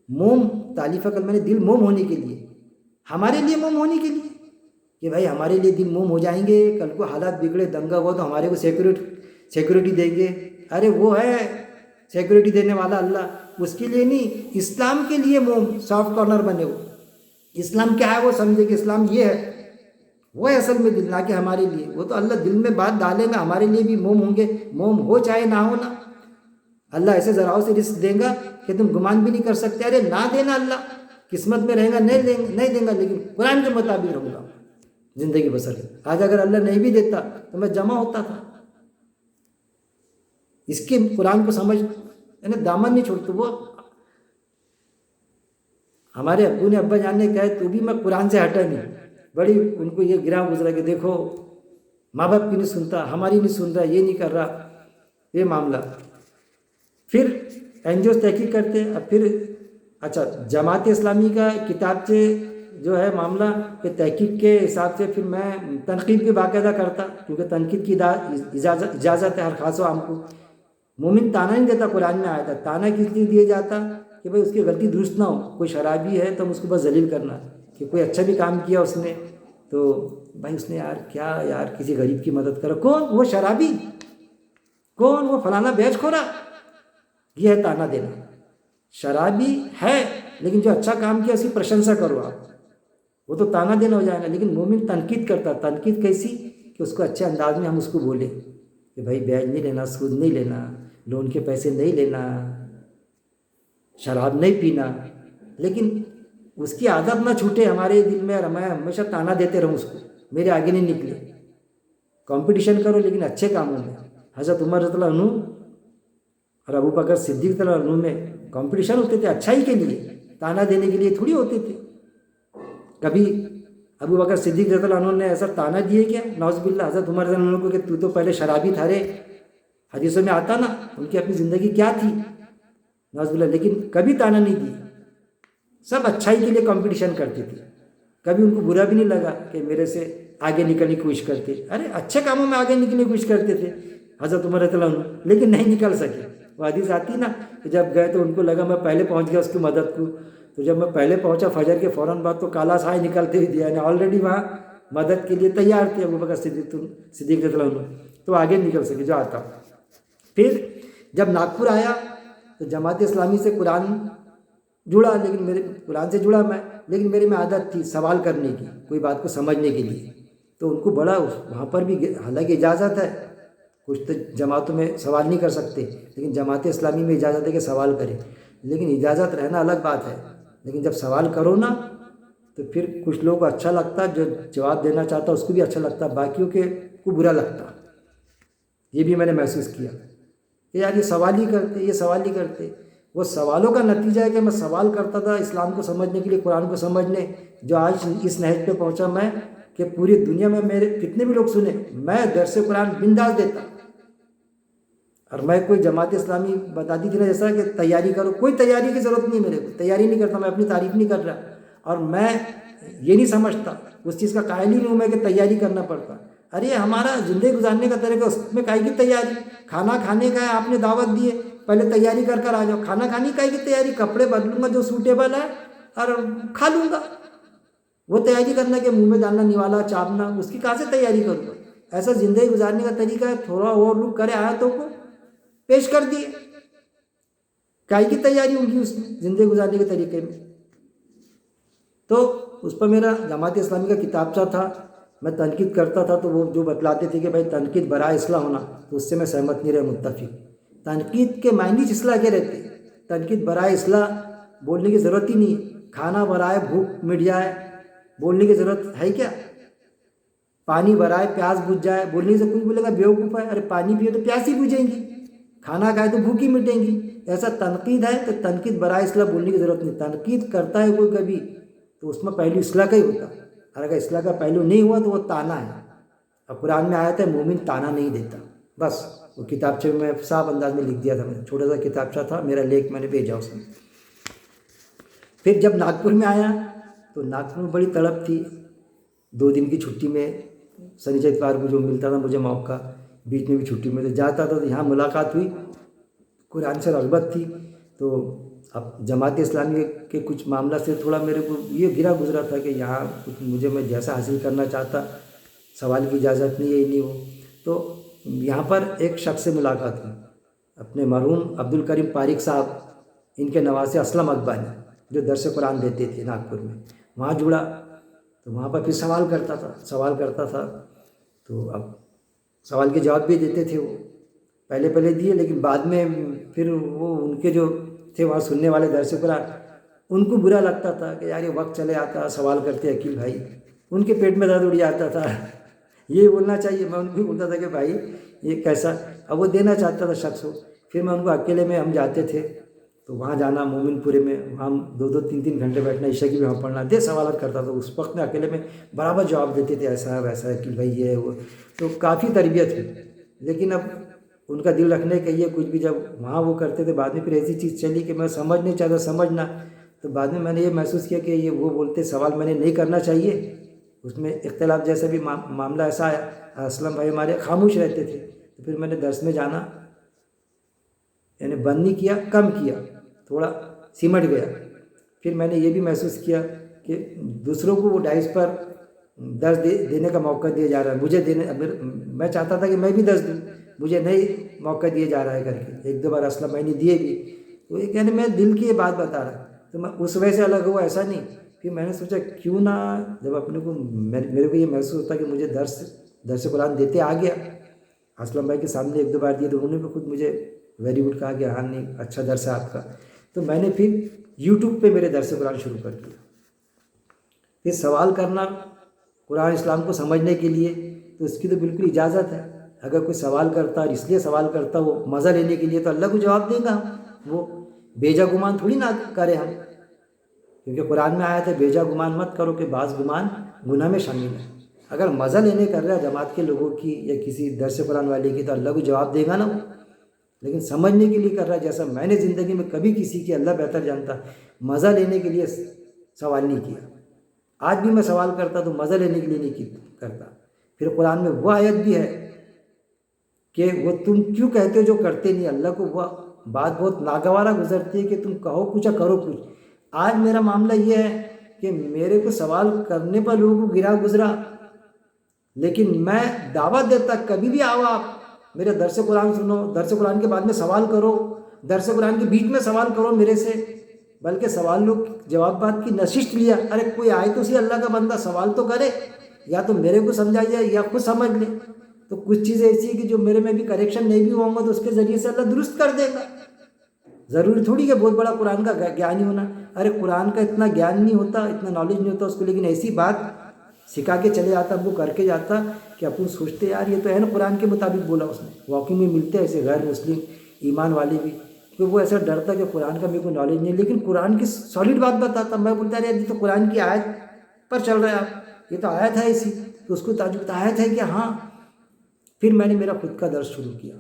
موم، تالیف قلب میں نے دل موم ہونے کے لیے، ہمارے لیے موم ہونے کے لیے کہ بھائی ہمارے لیے دل موم ہو جائیں گے، کل کو حالات بگڑے دنگا ہوا تو ہمارے کو سیکورٹی دیں گے، ارے وہ ہے سیکورٹی دینے والا اللہ، اس کے لیے نہیں، اسلام کے لیے موم سافٹ کارنر بنے ہو، اسلام کیا ہے وہ سمجھے کہ اسلام یہ ہے، وہ ہے اصل میں دل، نہ کہ ہمارے لیے، وہ تو اللہ دل میں بات ڈالے گا، ہمارے لیے بھی موم ہوں گے، موم ہو چاہے نہ ہو نا، اللہ ایسے ذراؤں سے رزق دیں گا کہ تم گمان بھی نہیں کر سکتے، ارے نہ دینا اللہ قسمت میں رہے گا نہیں دیں گا، لیکن قرآن کے مطابق رہوں گا زندگی بسر ہے۔ آج اگر اللہ نہیں بھی دیتا تو میں جمع ہوتا تھا، اس کے قرآن کو سمجھ یعنی دامن نہیں چھوڑتے، وہ ہمارے ابو نے ابا جان نے کہا تو بھی میں قرآن سے ہٹا نہیں، بڑی ان کو یہ گراں گزرا کہ دیکھو ماں باپ کی نہیں سنتا، ہماری نہیں سن رہا، یہ نہیں کر رہا، یہ معاملہ۔ پھر این جی اوز تحقیق کرتے، اب پھر اچھا جماعت اسلامی کا کتاب سے جو ہے معاملہ کہ تحقیق کے حساب سے پھر میں تنقید بھی باقاعدہ کرتا، کیونکہ تنقید کی اجازت ہے ہر خاص و عام کو۔ مومن تانا نہیں دیتا، قرآن میں آیا تھا، تانا کس لیے دیا جاتا کہ بھائی اس کی غلطی درست نہ ہو، کوئی شرابی ہے تو ہم اس کو بس ذلیل کرنا، کہ کوئی اچھا بھی کام کیا اس نے تو بھائی اس نے یار کسی غریب کی مدد کرو، کون وہ شرابی، کون وہ فلانا بیچ خورا، یہ ہے تانا دینا۔ شرابی ہے لیکن جو اچھا کام کیا اس کی پرشنسا کرو آپ، وہ تو تانا دینا ہو جائے گا، لیکن مومن تنقید کرتا، تنقید کیسی کہ اس کو اچھے انداز میں ہم اس کو بولے کہ بھائی بیج نہیں لینا، سود نہیں لینا، لون کے پیسے نہیں لینا، شراب نہیں پینا، لیکن اس کی عادت نہ چھوٹے ہمارے دل میں، اور میں ہمیشہ تانا دیتے رہوں اس کو، میرے آگے نہیں نکلے۔ کمپٹیشن کرو لیکن اچھے کاموں میں۔ حضرت عمر رضی اللہ عنہ اور ابو بکر صدیق رضی اللہ عنہ میں کمپٹیشن ہوتے تھے اچھائی کے لیے، تانا دینے کے لیے تھوڑی ہوتے تھے۔ کبھی ابو بکر صدیق رضی اللہ عنہ نے ایسا تانا دیے کیا، نعوذ باللہ، حضرت عمر رضی اللہ عنہ کو کہ تو پہلے شرابی تھا رے، حدیثوں میں آتا نا ان کی اپنی زندگی کیا تھی، نعوذ باللہ، لیکن کبھی تانا نہیں دی، سب اچھائی کے لیے کمپٹیشن کرتے تھے، کبھی ان کو برا بھی نہیں لگا کہ میرے سے آگے نکلنے کی کوشش کرتے، ارے اچھے کاموں میں آگے نکلنے کی کوشش کرتے تھے حضرت عمر رضی اللہ عنہ، لیکن نہیں نکل سکے۔ وہ حدیث آتی نا کہ جب گئے تو ان کو لگا میں پہلے پہنچ گیا اس کی مدد کو، تو جب میں پہلے پہنچا فجر کے فوراً بعد تو کالا سائے نکلتے ہی دیا، یعنی آلریڈی وہاں مدد کے لیے تیار تھے ابو بکر صدیق رضی اللہ عنہ، تو آگے نکل سکے جو آتا۔ پھر جب ناگپور آیا تو جماعت اسلامی سے قرآن جڑا، لیکن میرے قرآن سے جڑا میں، لیکن میرے میں عادت تھی سوال کرنے کی، کوئی بات کو سمجھنے کے لیے، تو ان کو بڑا وہاں پر بھی حالانکہ اجازت ہے، کچھ تو جماعتوں میں سوال نہیں کر سکتے، لیکن جماعت اسلامی میں اجازت ہے کہ سوال کریں، لیکن اجازت رہنا الگ بات ہے، لیکن جب سوال کرو نا تو پھر کچھ لوگوں کو اچھا لگتا، جو جواب دینا چاہتا اس کو بھی اچھا لگتا، باقیوں کے کو برا لگتا۔ یہ بھی میں نے محسوس کیا کہ یار یہ سوال ہی کرتے، وہ سوالوں کا نتیجہ ہے کہ میں سوال کرتا تھا اسلام کو سمجھنے کے لیے، قرآن کو سمجھنے، جو آج اس نہج پہ پہنچا میں کہ پوری دنیا میں میرے کتنے بھی لوگ سنیں، میں درس قرآن بنداز دیتا، اور میں کوئی جماعت اسلامی بتاتی تھی نا جیسا کہ تیاری کرو، کوئی تیاری کی ضرورت نہیں، میرے کو تیاری نہیں کرتا، میں اپنی تعریف نہیں کر رہا، اور میں یہ نہیں سمجھتا، اس چیز کا قائل ہی نہیں ہوں میں کہ تیاری کرنا پڑتا، ارے ہمارا زندگی گزارنے کا طریقہ، اس میں کائے کی تیاری، کھانا کھانے کا ہے، آپ نے دعوت دی ہے، پہلے تیاری کر آ جاؤ، کھانا کھانے کائے کی تیاری، کپڑے بدلوں گا جو سوٹیبل ہے اور کھا لوں گا، وہ تیاری کرنا کہ منہ میں ڈالنا، نوالا چاپنا، اس کی کہاں سے تیاری کروں گا؟ ایسا زندگی گزارنے کا طریقہ ہے، تھوڑا اور لوگ کرے آیتوں کو پیش کر دیے، کائے کی تیاری ہوگی اس میں زندگی گزارنے کے طریقے میں؟ تو اس پر میرا جماعت اسلامی کا کتابچہ تھا، میں تنقید کرتا تھا، تو وہ جو بتلاتے تھے کہ بھائی تنقید برائے اصلاح ہونا، تو اس سے میں سہمت نہیں رہا، متفق۔ تنقید کے معنی اصلاح کے رہتے، تنقید برائے اصلاح بولنے کی ضرورت ہی نہیں، کھانا برائے بھوک مٹ جائے بولنے کی ضرورت ہے کیا؟ پانی بھرائے پیاس بجھ جائے، بولنے سے کوئی بولے گا بیوقوف ہے، ارے پانی پیے تو پیاس ہی بجھیں گی، کھانا کھائے تو بھوک ہی مٹیں گی۔ ایسا تنقید ہے تو تنقید برائے اصلاح بولنے کی ضرورت نہیں، تنقید کرتا ہے کوئی کبھی تو اس میں پہلو اصلاح کا ہی ہوتا، اور اگر اصلاح کا پہلو نہیں ہوا تو وہ تانا ہے۔ اب قرآن میں آیا تھا مومن تانا نہیں دیتا، بس وہ کتابچے میں صاف انداز میں لکھ دیا تھا، میں چھوٹا سا کتابچہ تھا میرا، لیک میں نے بھیجا اس میں۔ پھر جب ناگپور میں آیا تو ناگپور میں بڑی تڑپ تھی، 2 دن کی چھٹی میں شنیچر اتوار کو جو ملتا تھا مجھے موقع، بیچ میں بھی چھٹی میں تو جاتا تھا، تو یہاں ملاقات ہوئی، قرآن سے رغبت تھی، تو اب جماعت اسلامی کے کچھ معاملہ سے تھوڑا میرے کو یہ گرا گزرا تھا کہ یہاں کچھ مجھے میں جیسا حاصل کرنا چاہتا، سوال کی اجازت نہیں ہے ہی نہیں ہو، تو یہاں پر ایک شخص سے ملاقات ہوئی، اپنے مرحوم عبد الکریم پاریک صاحب، ان کے نواسے اسلم اقبانی جو درس قرآن دیتے تھے ناگپور میں، وہاں جڑا، تو وہاں پر پھر سوال کرتا تھا، تو اب سوال کے جواب بھی دیتے تھے وہ، پہلے دیے، لیکن بعد میں پھر وہ ان کے جو تھے وہاں سننے والے درس قرآن، ان کو برا لگتا تھا کہ یار یہ وقت چلے آتا سوال کرتے عقیل بھائی، ان کے پیٹ میں درد اڑ جاتا تھا، یہ بولنا چاہیے، میں ان کو بولتا تھا کہ بھائی یہ کیسا، اب وہ دینا چاہتا تھا شخص ہو، پھر میں ان کو اکیلے میں ہم جاتے تھے تو وہاں جانا مومن پورے میں، وہاں 2-3 گھنٹے بیٹھنا، عشاء کی بھی وہاں پڑھنا، دے سوالات کرتا تھا، اس وقت میں اکیلے میں برابر جواب دیتے تھے، ایسا ہے ویسا ہے کہ بھائی یہ ہے وہ، تو کافی تربیت ہوئی، لیکن اب ان کا دل رکھنے کا یہ کچھ بھی جب وہاں وہ کرتے تھے، بعد میں پھر ایسی چیز چلی کہ میں سمجھ نہیں چاہتا سمجھنا، تو بعد میں نے یہ محسوس کیا کہ یہ وہ بولتے سوال میں نے نہیں کرنا چاہیے، اس میں اختلاف جیسا بھی معاملہ ایسا آیا، اسلم بھائی ہمارے خاموش رہتے تھے، تو پھر میں نے درس میں جانا یعنی بند نہیں کیا، کم کیا، تھوڑا سمٹ گیا۔ پھر میں نے یہ بھی محسوس کیا کہ دوسروں کو وہ ڈائس پر درس دینے کا موقع دیا جا رہا ہے، مجھے میں چاہتا تھا کہ میں بھی درس دوں، مجھے نہیں موقع دیا جا رہا ہے کر کے، 1-2 بار اسلم بھائی نے دیے بھی، تو یہ کہنے میں دل کی یہ بات بتا رہا، تو میں اس وجہ سے الگ ہوا ایسا نہیں۔ پھر میں نے سوچا کیوں نہ جب اپنے کو میرے کو یہ محسوس ہوتا کہ مجھے درس قرآن دیتے آ گیا، اسلم بھائی کے سامنے 1-2 بار دیے تو انہوں نے بھی خود مجھے ویری گڈ کہا کہ ہاں نہیں اچھا درس ہے آپ کا، تو میں نے پھر یوٹیوب پہ میرے درس قرآن شروع کر دیا۔ یہ سوال کرنا قرآن اسلام کو سمجھنے کے لیے تو اس کی تو بالکل اجازت ہے، اگر کوئی سوال کرتا اور اس لیے سوال کرتا وہ مزہ لینے کے لیے تو اللہ کو جواب دیں گا، وہ بیجا گمان تھوڑی نہ کرے ہم، کیونکہ قرآن میں آیا تھا بیجا گمان مت کرو کہ بعض گمان گناہ میں شامل ہے۔ اگر مزہ لینے کر رہا ہے جماعت کے لوگوں کی یا کسی درس قرآن والے کی تو اللہ کو جواب دے گا نا وہ، لیکن سمجھنے کے لیے کر رہا ہے، جیسا میں نے زندگی میں کبھی کسی کی، اللہ بہتر جانتا، مزہ لینے کے لیے سوال نہیں کیا، آج بھی میں سوال کرتا تو مزہ لینے کے لیے نہیں کرتا۔ پھر قرآن میں وہ آیت بھی ہے کہ وہ تم کیوں کہتے ہو جو کرتے نہیں، اللہ کو وہ بات بہت ناگوارا گزرتی ہے کہ تم کہو کچھ یا کرو کچھ۔ آج میرا معاملہ یہ ہے کہ میرے کو سوال کرنے پر لوگوں کو گرا گزرا، لیکن میں دعوت دیتا کبھی بھی آؤ آپ میرے درس قرآن سنو، درس قرآن کے بعد میں سوال کرو، درس قرآن کے بیچ میں سوال کرو میرے سے، بلکہ سوال لوگ جواب بات کی نشست لیا، ارے کوئی آئے تو سی اللہ کا بندہ سوال تو کرے، یا تو میرے کو سمجھا جائے یا خود سمجھ لے، تو کچھ چیزیں ایسی ہیں کہ جو میرے میں بھی کریکشن نہیں بھی ہوں گا تو اس کے ذریعے سے اللہ درست کر دے گا، ضروری تھوڑی کہ بہت بڑا قرآن کا گیانی ہونا، ارے قرآن کا اتنا گیان نہیں ہوتا، اتنا نالج نہیں ہوتا اس کو، لیکن ایسی بات سکھا کے چلے جاتا، ہم کو کر کے جاتا کہ اپن سوچتے یار یہ تو ہے نا قرآن کے مطابق بولا اس نے، واقعی میں ملتے ہیں ایسے غیر مسلم ایمان والے بھی، کہ وہ ایسا ڈرتا کہ قرآن کا میرے کو نالج نہیں، لیکن قرآن کی سالڈ بات بتاتا، میں بولتا رہا یہ تو قرآن کی آیت پر چل رہا ہے آپ، یہ تو آیت ہے ایسی، تو اس کو تعجب آیت ہے کہ ہاں۔ پھر میں نے میرا خود کا درس شروع کیا،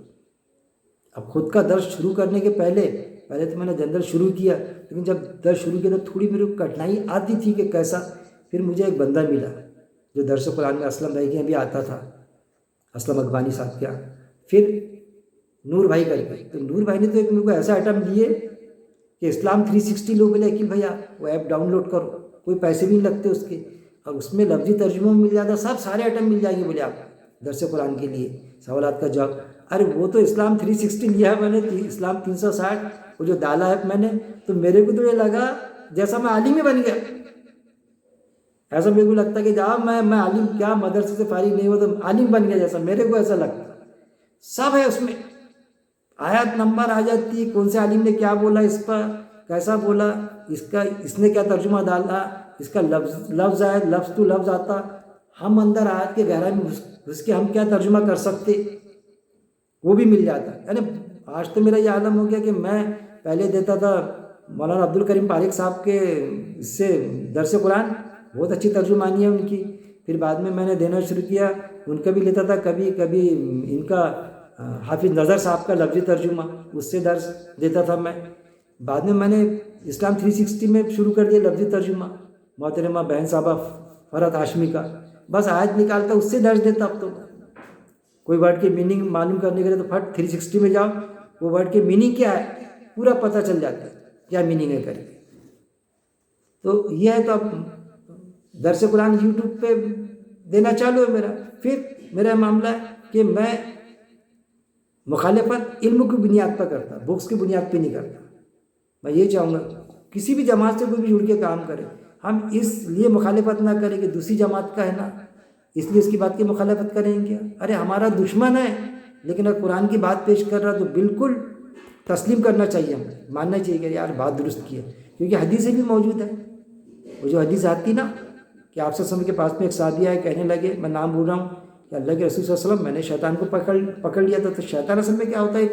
اب خود کا درس شروع کرنے کے پہلے تو میں نے جنرل شروع کیا، لیکن جب درس شروع کیا تو تھوڑی میرے کو کٹھنائی آتی تھی کہ کیسا، پھر مجھے ایک بندہ ملا جو درس قرآن میں اسلم بھائی کے یہاں بھی آتا تھا، اسلم اقبانی صاحب کے یہاں، پھر نور بھائی کر کے، تو نور بھائی نے تو ایک میرے کو ایسا آئٹم دیے کہ اسلام 360 لوگ بولے کہ بھیا وہ ایپ ڈاؤن لوڈ کرو، کوئی پیسے بھی نہیں لگتے اس کے، اور اس میں لفظی ترجمہ مل جاتا، سارے آئٹم مل جائیں گے بولے آپ درس قرآن کے لیے، سوالات کا جواب۔ ارے وہ تو اسلام 360 لیا ہے میں نے، اسلام 360 وہ جو ڈالا ہے میں نے، تو میرے کو تو یہ لگا جیسا میں عالم ہی بن گیا، ایسا میرے کو لگتا کہ جہاں میں عالم کیا مدرسے سے فارغ نہیں ہوا تو عالم بن گیا، جیسا میرے کو ایسا لگتا، سب ہے اس میں، آیت نمبر آ جاتی، کون سے عالم نے کیا بولا اس پر، کیسا بولا، اس نے کیا ترجمہ ڈالا، اس کا لفظ آئے، لفظ تو لفظ آتا، ہم اندر آیت کے گہرائی میں گھس کے ہم کیا ترجمہ کر سکتے وہ بھی مل جاتا. یعنی آج تو میرا یہ عالم ہو گیا کہ میں پہلے دیتا تھا مولانا عبد الکریم پاریک صاحب کے اس سے درس قرآن، بہت اچھی ترجمانی ہے ان کی. پھر بعد میں نے دینا شروع کیا، ان کا بھی لیتا تھا، کبھی کبھی ان کا حافظ نظر صاحب کا لفظی ترجمہ اس سے درس دیتا تھا میں. بعد میں نے اسلام 360 میں شروع کر دیا لفظی ترجمہ، محترمہ بہن صاحبہ فرحت ہاشمی کا. بس آیت نکالتا اس سے درس دیتا. اب تو کوئی ورڈ کے میننگ معلوم کرنے کے لیے تو پھٹ 360 میں جاؤ، وہ ورڈ کے میننگ کیا ہے پورا پتہ چل جاتا ہے کیا میننگ ہے کریے. تو یہ ہے. تو اب درس قرآن یوٹیوب پہ دینا چالو ہے میرا. پھر میرا معاملہ ہے کہ میں مخالفت علم کی بنیاد پر کرتا، بکس کی بنیاد پہ نہیں کرتا. میں یہ چاہوں گا کسی بھی جماعت سے کوئی بھی جڑ کے کام کرے، ہم اس لیے مخالفت نہ کریں کہ دوسری جماعت کا ہے نا اس لیے اس کی بات کی مخالفت کریں گے. ارے ہمارا دشمن ہے لیکن اگر قرآن کی بات پیش کر رہا تو بالکل تسلیم کرنا چاہیے، ہمیں ماننا چاہیے کہ یار بات درست کی ہے، کیونکہ حدیثیں بھی موجود ہے. وہ جو حدیث آتی نا کہ آپ صلی اللہ علیہ وسلم کے پاس میں ایک صحابی آئے، کہنے لگے، میں نام بول رہا ہوں، کہ اللہ کے رسول صلی اللہ علیہ وسلم میں نے شیطان کو پکڑ لیا تھا. تو شیطان اصل میں کیا ہوتا ہے؟ ایک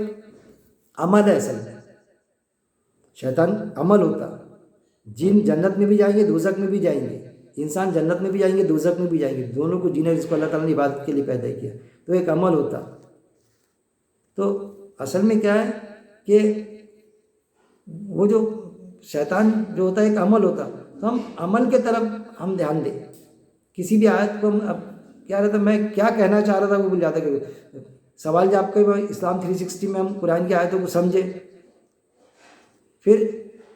عمل ہے. اصل میں شیطان عمل ہوتا. جن جنت میں بھی جائیں گے دوزخ میں بھی جائیں گے، انسان جنت میں بھی جائیں گے دوزخ میں بھی جائیں گے، دونوں کو جینے جس کو اللہ تعالیٰ نے عبادت کے لیے پیدا کیا. تو ایک عمل ہوتا. تو اصل میں کیا ہے کہ وہ جو شیطان جو ہوتا ہے ایک عمل ہوتا. تو ہم عمل کے طرف ہم دھیان دیں. کسی بھی آیت کو ہم اب کیا رہتا، میں کیا کہنا چاہ رہا تھا وہ بھول جاتا کہ سوال جواب کے اسلام 360 میں ہم قرآن کی آیتوں کو سمجھیں. پھر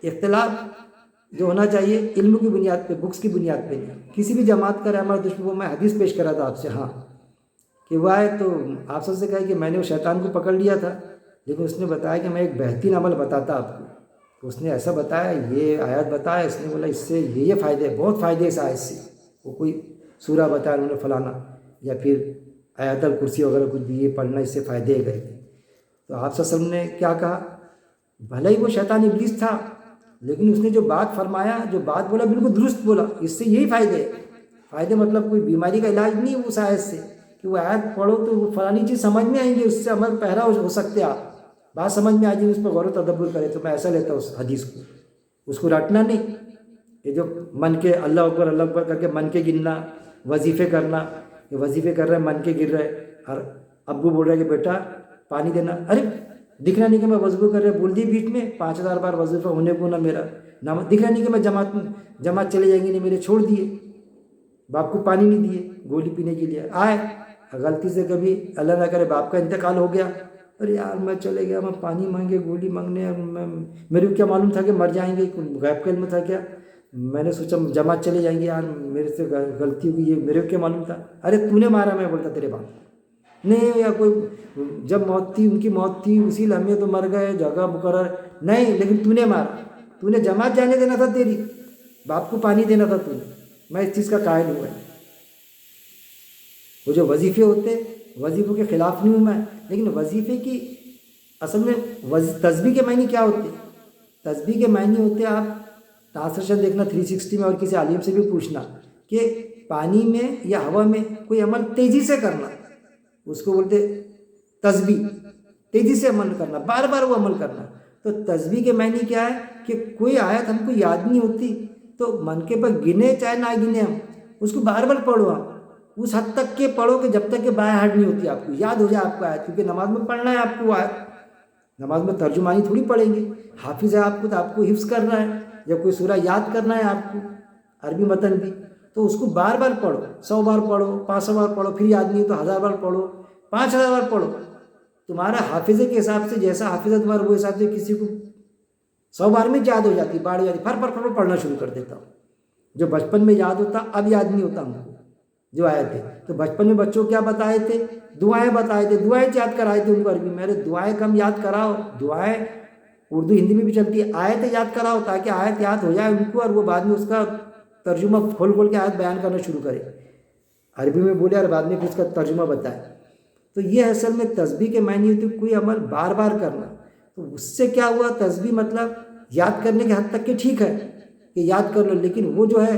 اختلاف جو ہونا چاہیے علم کی بنیاد پہ، بکس کی بنیاد پہ نہیں. کسی بھی جماعت کا رہے ہمارا دشمن. وہ میں حدیث پیش کر رہا تھا آپ سے، ہاں کہ وہ آئے تو آپ سب سے کہا کہ میں نے وہ شیطان کو پکڑ لیا تھا، لیکن اس نے بتایا کہ میں ایک بہترین عمل بتاتا آپ کو. تو اس نے ایسا بتایا، یہ آیت بتایا، اس نے بولا اس سے یہ فائدے، بہت فائدے اس آیت سے. وہ کوئی سورہ بتایا انہوں نے فلانا، یا پھر آیت الکرسی وغیرہ کچھ بھی، یہ پڑھنا اس سے فائدے گئے تھے. تو آپ صلی اللہ علیہ وسلم نے کیا کہا؟ بھلے ہی وہ شیطان ابلیس تھا لیکن اس نے جو بات فرمایا، جو بات بولا بالکل درست بولا. اس سے یہی فائدے. فائدے مطلب کوئی بیماری کا علاج نہیں اس آیت سے کہ وہ آیت پڑھو تو وہ فلانی چیز سمجھ میں آئیں گے، اس سے عمل پہرا ہو سکتے. آپ بات سمجھ میں آ جائے، اس پر غور و تدبر کرے. تو میں ایسا لیتا اس حدیث کو، اس کو رٹنا نہیں. یہ جو من کے اللہ اکبر کر کے من کے گننا، وظیفے کرنا، یہ وظیفے کر رہے ہیں من کے گر رہے، اور ابو بول رہے کہ بیٹا پانی دینا، ارے دکھنا نہیں کہ میں وظیفہ کر رہے، بول دی بیچ میں 5000 بار وظیفہ ہونے کو نہ میرا دکھنا نہیں کہ میں جماعت چلے جائیں گے نہیں میرے، چھوڑ دیے. باپ کو پانی نہیں دیے گولی پینے کے لیے. آئے غلطی سے کبھی اللہ نہ کرے باپ کا انتقال ہو گیا، ارے یار میں چلے گیا، میں پانی مانگے گولی مانگنے، میرے کو کیا معلوم تھا کہ مر جائیں گے، غیب کا علم تھا کیا؟ میں نے سوچا جماعت چلے جائیں گے، یار میرے سے غلطی ہوئی، یہ میرے کو کیا معلوم تھا؟ ارے تو نے مارا. میں بولتا تیرے باپ نہیں، یا کوئی جب موت تھی ان کی موت تھی اسی لمحے تو مر گئے، جگہ مقرر نہیں، لیکن تو نے مارا. تو نے جماعت جانے دینا تھا، تیری باپ کو پانی دینا تھا. تو میں اس چیز کا قائل ہوا ہے. وہ جو وظیفے ہوتے وظیفوں کے خلاف نہیں ہوں میں، لیکن وظیفے کی اصل میں تسبیح کے معنی کیا ہوتے؟ تسبیح کے معنی ہوتے، آپ ٹرانسلیشن دیکھنا 360 میں اور کسی عالم سے بھی پوچھنا کہ پانی میں یا ہوا میں کوئی عمل تیزی سے کرنا، اس کو بولتے تسبیح. تیزی سے عمل کرنا، بار بار وہ عمل کرنا. تو تسبیح کے معنی کیا ہے کہ کوئی آیت ہم کو یاد نہیں ہوتی تو من کے پر گنے چاہے نہ گنے، ہم اس کو بار بار پڑھو. آپ اس حد تک کے پڑھو کہ جب تک کہ بائیں ہٹ نہیں ہوتی، آپ کو یاد ہو جائے آپ کو آیت. کیونکہ نماز میں پڑھنا ہے آپ کو آیت، نماز میں ترجمانی تھوڑی پڑھیں گے. حافظ ہے آپ کو تو آپ کو حفظ کرنا ہے، یا کوئی سورہ یاد کرنا ہے آپ کو، عربی متن بھی. تو اس کو بار بار پڑھو، 100 بار پڑھو، 500 بار پڑھو، پھر یاد نہیں ہے تو 1000 بار پڑھو، 5000 بار پڑھو. تمہارا حافظے کے حساب سے جیسا حافظ ہے تمہارا، وہ حساب سے کسی کو 100 بار میں یاد ہو جاتی، بار یاد پھر پڑھنا شروع کر دیتا ہوں. جو بچپن میں یاد ہوتا اب یاد نہیں ہوتا ہم کو جو آئے تھے. تو بچپن میں بچوں کو کیا بتائے تھے؟ دعائیں بتائے تھے، دعائیں یاد کرائے تھے ان کو عربی میں. دعائیں کم یاد کراؤ، دعائیں اردو ہندی میں بھی چلتی ہے، آیتیں یاد کراؤ تاکہ آیت یاد ہو جائے ان کو، اور وہ بعد میں اس کا ترجمہ کھول کے آیت بیان کرنا شروع کرے. عربی میں بولے اور بعد میں پھر اس کا ترجمہ بتائے. تو یہ اصل میں تسبیح کے معنی ہوتی ہے کوئی عمل بار بار کرنا. تو اس سے کیا ہوا؟ تسبیح مطلب یاد کرنے کے حد تک کہ ٹھیک ہے کہ یاد کر لو، لیکن وہ جو ہے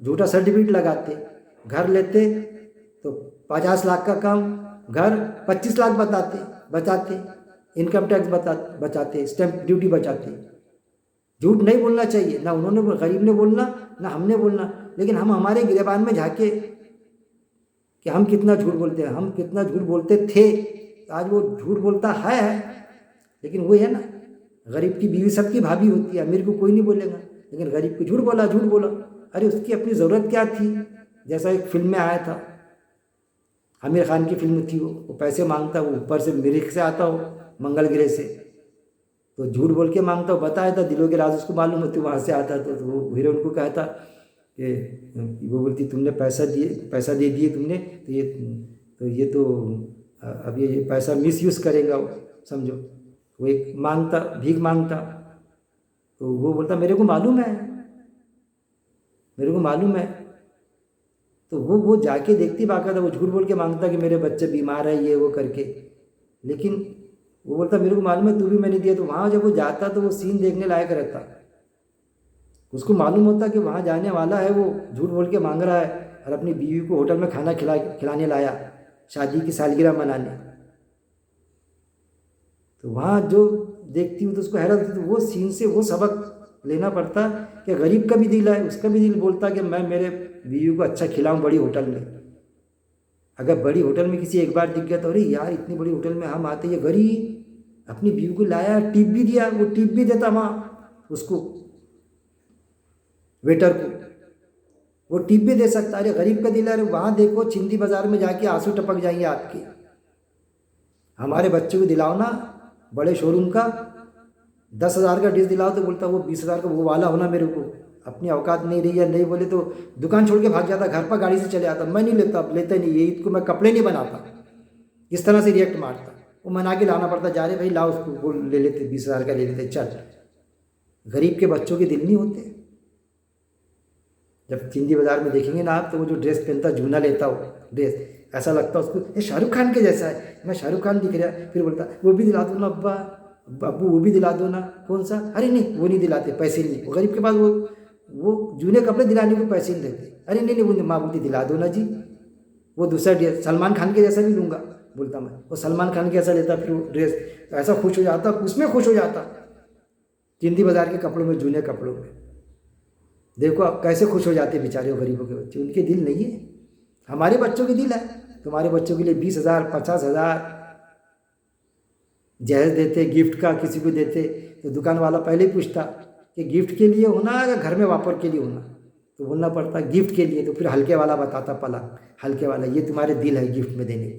جھوٹا سرٹیفکیٹ لگاتے، گھر لیتے تو 50 لاکھ کا کام گھر 25 لاکھ بچاتے، انکم ٹیکس بچاتے، اسٹیمپ ڈیوٹی بچاتے۔ جھوٹ نہیں بولنا چاہیے، نہ انہوں نے غریب نے بولنا نہ ہم نے بولنا، لیکن ہم ہمارے گریبان میں جھانکے کہ ہم کتنا جھوٹ بولتے ہیں، ہم کتنا جھوٹ بولتے تھے، آج وہ جھوٹ بولتا ہے، لیکن وہی ہے نا، غریب کی بیوی سب کی بھابھی ہوتی ہے، امیر کو کوئی نہیں بولے گا، لیکن غریب کو جھوٹ بولا۔ ارے اس کی اپنی ضرورت کیا تھی؟ جیسا ایک فلم میں آیا تھا، عامر خان کی فلم تھی، وہ پیسے مانگتا، وہ اوپر سے مریخ سے آتا ہو، منگل گرہ سے، تو جھوٹ بول کے مانگتا، وہ بتایا تھا دلوں کے راز اس کو معلوم ہوتی، وہاں سے آتا تو وہ ہیروئن کو کہتا کہ وہ بولتی تم نے پیسہ دے دیے تم نے، تو یہ تو اب یہ پیسہ مس یوز کرے گا، سمجھو، وہ ایک مانگتا، بھیک مانگتا، تو وہ بولتا میرے کو معلوم ہے، تو وہ جا کے دیکھتی باقاعدہ، وہ جھوٹ بول کے مانگتا کہ میرے بچے بیمار ہے، یہ وہ کر کے، لیکن وہ بولتا میرے کو معلوم ہے تو بھی میں نے دیا، تو وہاں جب وہ جاتا تو وہ سین دیکھنے لائق رہتا، اس کو معلوم ہوتا کہ وہاں جانے والا ہے، وہ جھوٹ بول کے مانگ رہا ہے، اور اپنی بیوی کو ہوٹل میں کھانا کھلانے لایا، شادی کی سالگرہ منانے، تو وہاں جو دیکھتی ہوں تو اس کو حیرت ہوتی، تو وہ سین سے وہ سبق لینا پڑتا کہ غریب کا بھی دل ہے، اس کا بھی دل بولتا کہ میں میرے بیوی کو اچھا کھلاؤں بڑی ہوٹل میں۔ اگر بڑی ہوٹل میں کسی ایک بار دکھ گیا تو ارے یار اتنی بڑی ہوٹل میں ہم آتے، یہ غریب اپنی بیوی کو لایا، ٹپ بھی دیا، وہ ٹپ بھی دیتا وہاں اس کو، ویٹر کو وہ ٹپ بھی دے سکتا، ارے غریب کا دل ہے۔ وہاں دیکھو چندی بازار میں جا کے آنسو ٹپک جائیں گے آپ کے۔ ہمارے بچوں کو دلاؤ نا بڑے شو روم کا 10,000 کا ڈش دلاؤ تو بولتا وہ 20,000 کا وہ والا ہونا، میرے کو اپنی اوقات نہیں رہی ہے، نہیں بولے تو دکان چھوڑ کے بھاگ جاتا، گھر پر گاڑی سے چلے آتا، میں نہیں لیتا نہیں، یہ عید کو میں کپڑے نہیں بناتا، اس طرح سے ریئیکٹ مارتا، وہ منا کے لانا پڑتا، جا رہے بھائی لاؤ اس کو، وہ لے لیتے 20,000 کا لے لیتے، چل۔ غریب کے بچوں کے دل نہیں ہوتے؟ جب چندی بازار میں دیکھیں گے نا آپ، تو وہ جو ڈریس پہنتا، جونا لیتا ہو ڈریس، ایسا لگتا اس کو یہ شاہ رخ خان کے جیسا ہے، میں شاہ رخ خان دکھ رہا، پھر بولتا وہ بھی دلا دو نا ابو وہ بھی دلا دو نا، کون سا؟ ارے نہیں وہ نہیں دلاتے، پیسے نہیں، وہ غریب کے پاس وہ جونے کپڑے دلانے کو پیسے نہیں دیتے، ارے نہیں وہ ماں بولتی دلا دو نا جی، وہ دوسرا ڈریس سلمان خان کے جیسا بھی لوں گا بولتا میں، وہ سلمان خان کے جیسا لیتا، پھر وہ ڈریس ایسا خوش ہو جاتا، اس میں خوش ہو جاتا، چندی بازار کے کپڑوں میں، جونے کپڑوں میں۔ دیکھو آپ کیسے خوش ہو جاتے بیچارے غریبوں کے بچے، ان کے دل نہیں ہے، ہمارے بچوں کے دل ہے۔ تمہارے بچوں کے لیے 20,000 50,000 جہیز دیتے، گفٹ کا کسی کو دیتے، تو دکان والا پہلے ہی پوچھتا کہ گفٹ کے لیے ہونا یا گھر میں واپر کے لیے ہونا، تو بولنا پڑتا گفٹ کے لیے، تو پھر ہلکے والا بتاتا پلنگ، ہلکے والا یہ تمہارے دل ہے گفٹ میں دینے کو،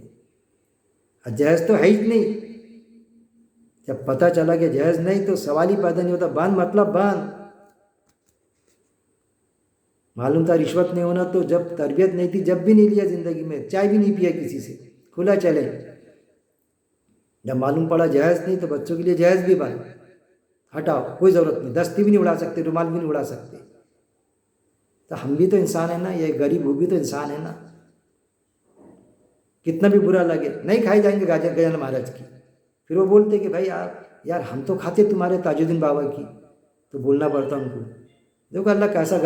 اور جہیز تو ہے ہی نہیں۔ جب پتہ چلا کہ جہیز نہیں تو سوال ہی پیدا نہیں ہوتا، باندھ مطلب باندھ۔ معلوم تھا رشوت نہیں ہونا، تو جب تربیت نہیں تھی، جب بھی نہیں لیا زندگی میں، چائے بھی نہیں پیا کسی سے، کھلا چلے۔ جب معلوم پڑا جہیز نہیں، تو بچوں کے لیے جہیز بھی بند، ہٹاؤ، کوئی ضرورت نہیں، دستی بھی نہیں اڑا سکتے، رومال بھی نہیں اڑا سکتے۔ تو ہم بھی تو انسان ہیں نا، یہ غریب وہ بھی تو انسان ہے نا، کتنا بھی برا لگے نہیں کھائی جائیں گے گجن مہاراج کی، پھر وہ بولتے کہ بھائی آپ یار ہم تو کھاتے تمہارے تاج الدین بابا کی، تو بولنا پڑتا ان کو، دیکھو اللہ کیسا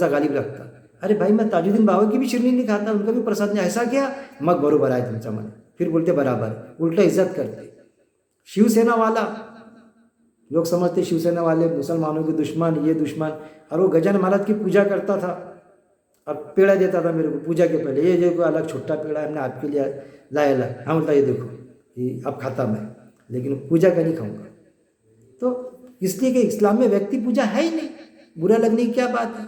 غالب رکھتا، ارے بھائی میں تاج الدین بابا کی بھی شیرنی نہیں کھاتا، ان کا بھی پرساد نہیں، ایسا کیا مگ بروبر آئے تم چمن، پھر بولتے برابر، الٹا عزت کرتے۔ شیو سینا والا، لوگ سمجھتے شیو سینا والے مسلمانوں کے دشمن، یہ دشمن، اور وہ گجن مہاراج کی پوجا کرتا تھا، اور پیڑا دیتا تھا میرے کو پوجا کے پہلے، یہ جو الگ چھوٹا پیڑا ہم نے آپ کے لیے لایا، ہم بولتا یہ دیکھو یہ اب کھاتا میں، لیکن پوجا کا نہیں کھاؤں گا، تو اس لیے کہ اسلام میں ویکتی پوجا ہے ہی نہیں، برا لگنے کی کیا بات ہے۔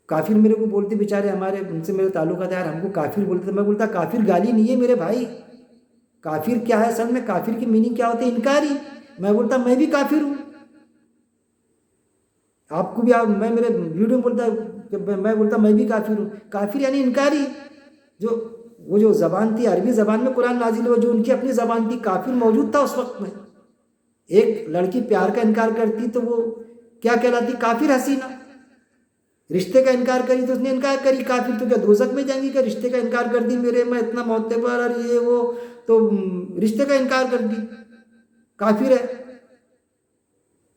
کافر میرے کو بولتے بیچارے، ہمارے ان سے میرے تعلقات یار ہم کو کافر بولتے تھے، میں بولتا کافر گالی نہیں ہے میرے بھائی، کافر کیا ہے اصل میں، کافر کی میننگ کیا ہوتی ہے؟ انکاری۔ میں بولتا میں بھی کافر ہوں، آپ کو بھی میں میرے ویڈیو میں بولتا کہ میں بولتا میں بھی کافر ہوں، کافر یعنی انکاری۔ وہ جو زبان تھی عربی زبان میں قرآن نازل ہوا، جو ان کی اپنی زبان تھی، کافر موجود تھا اس وقت میں۔ ایک لڑکی پیار کا انکار کرتی تو وہ کیا کہلاتی؟ کافر حسینہ۔ رشتے کا انکار کری تو اس نے انکار کری، کافر تو کیا دوزخ میں جائیں گی؟ کہ رشتے کا انکار کر دی، میرے میں اتنا معتبر اور یہ وہ، تو رشتے کا انکار کر دی، کافر ہے،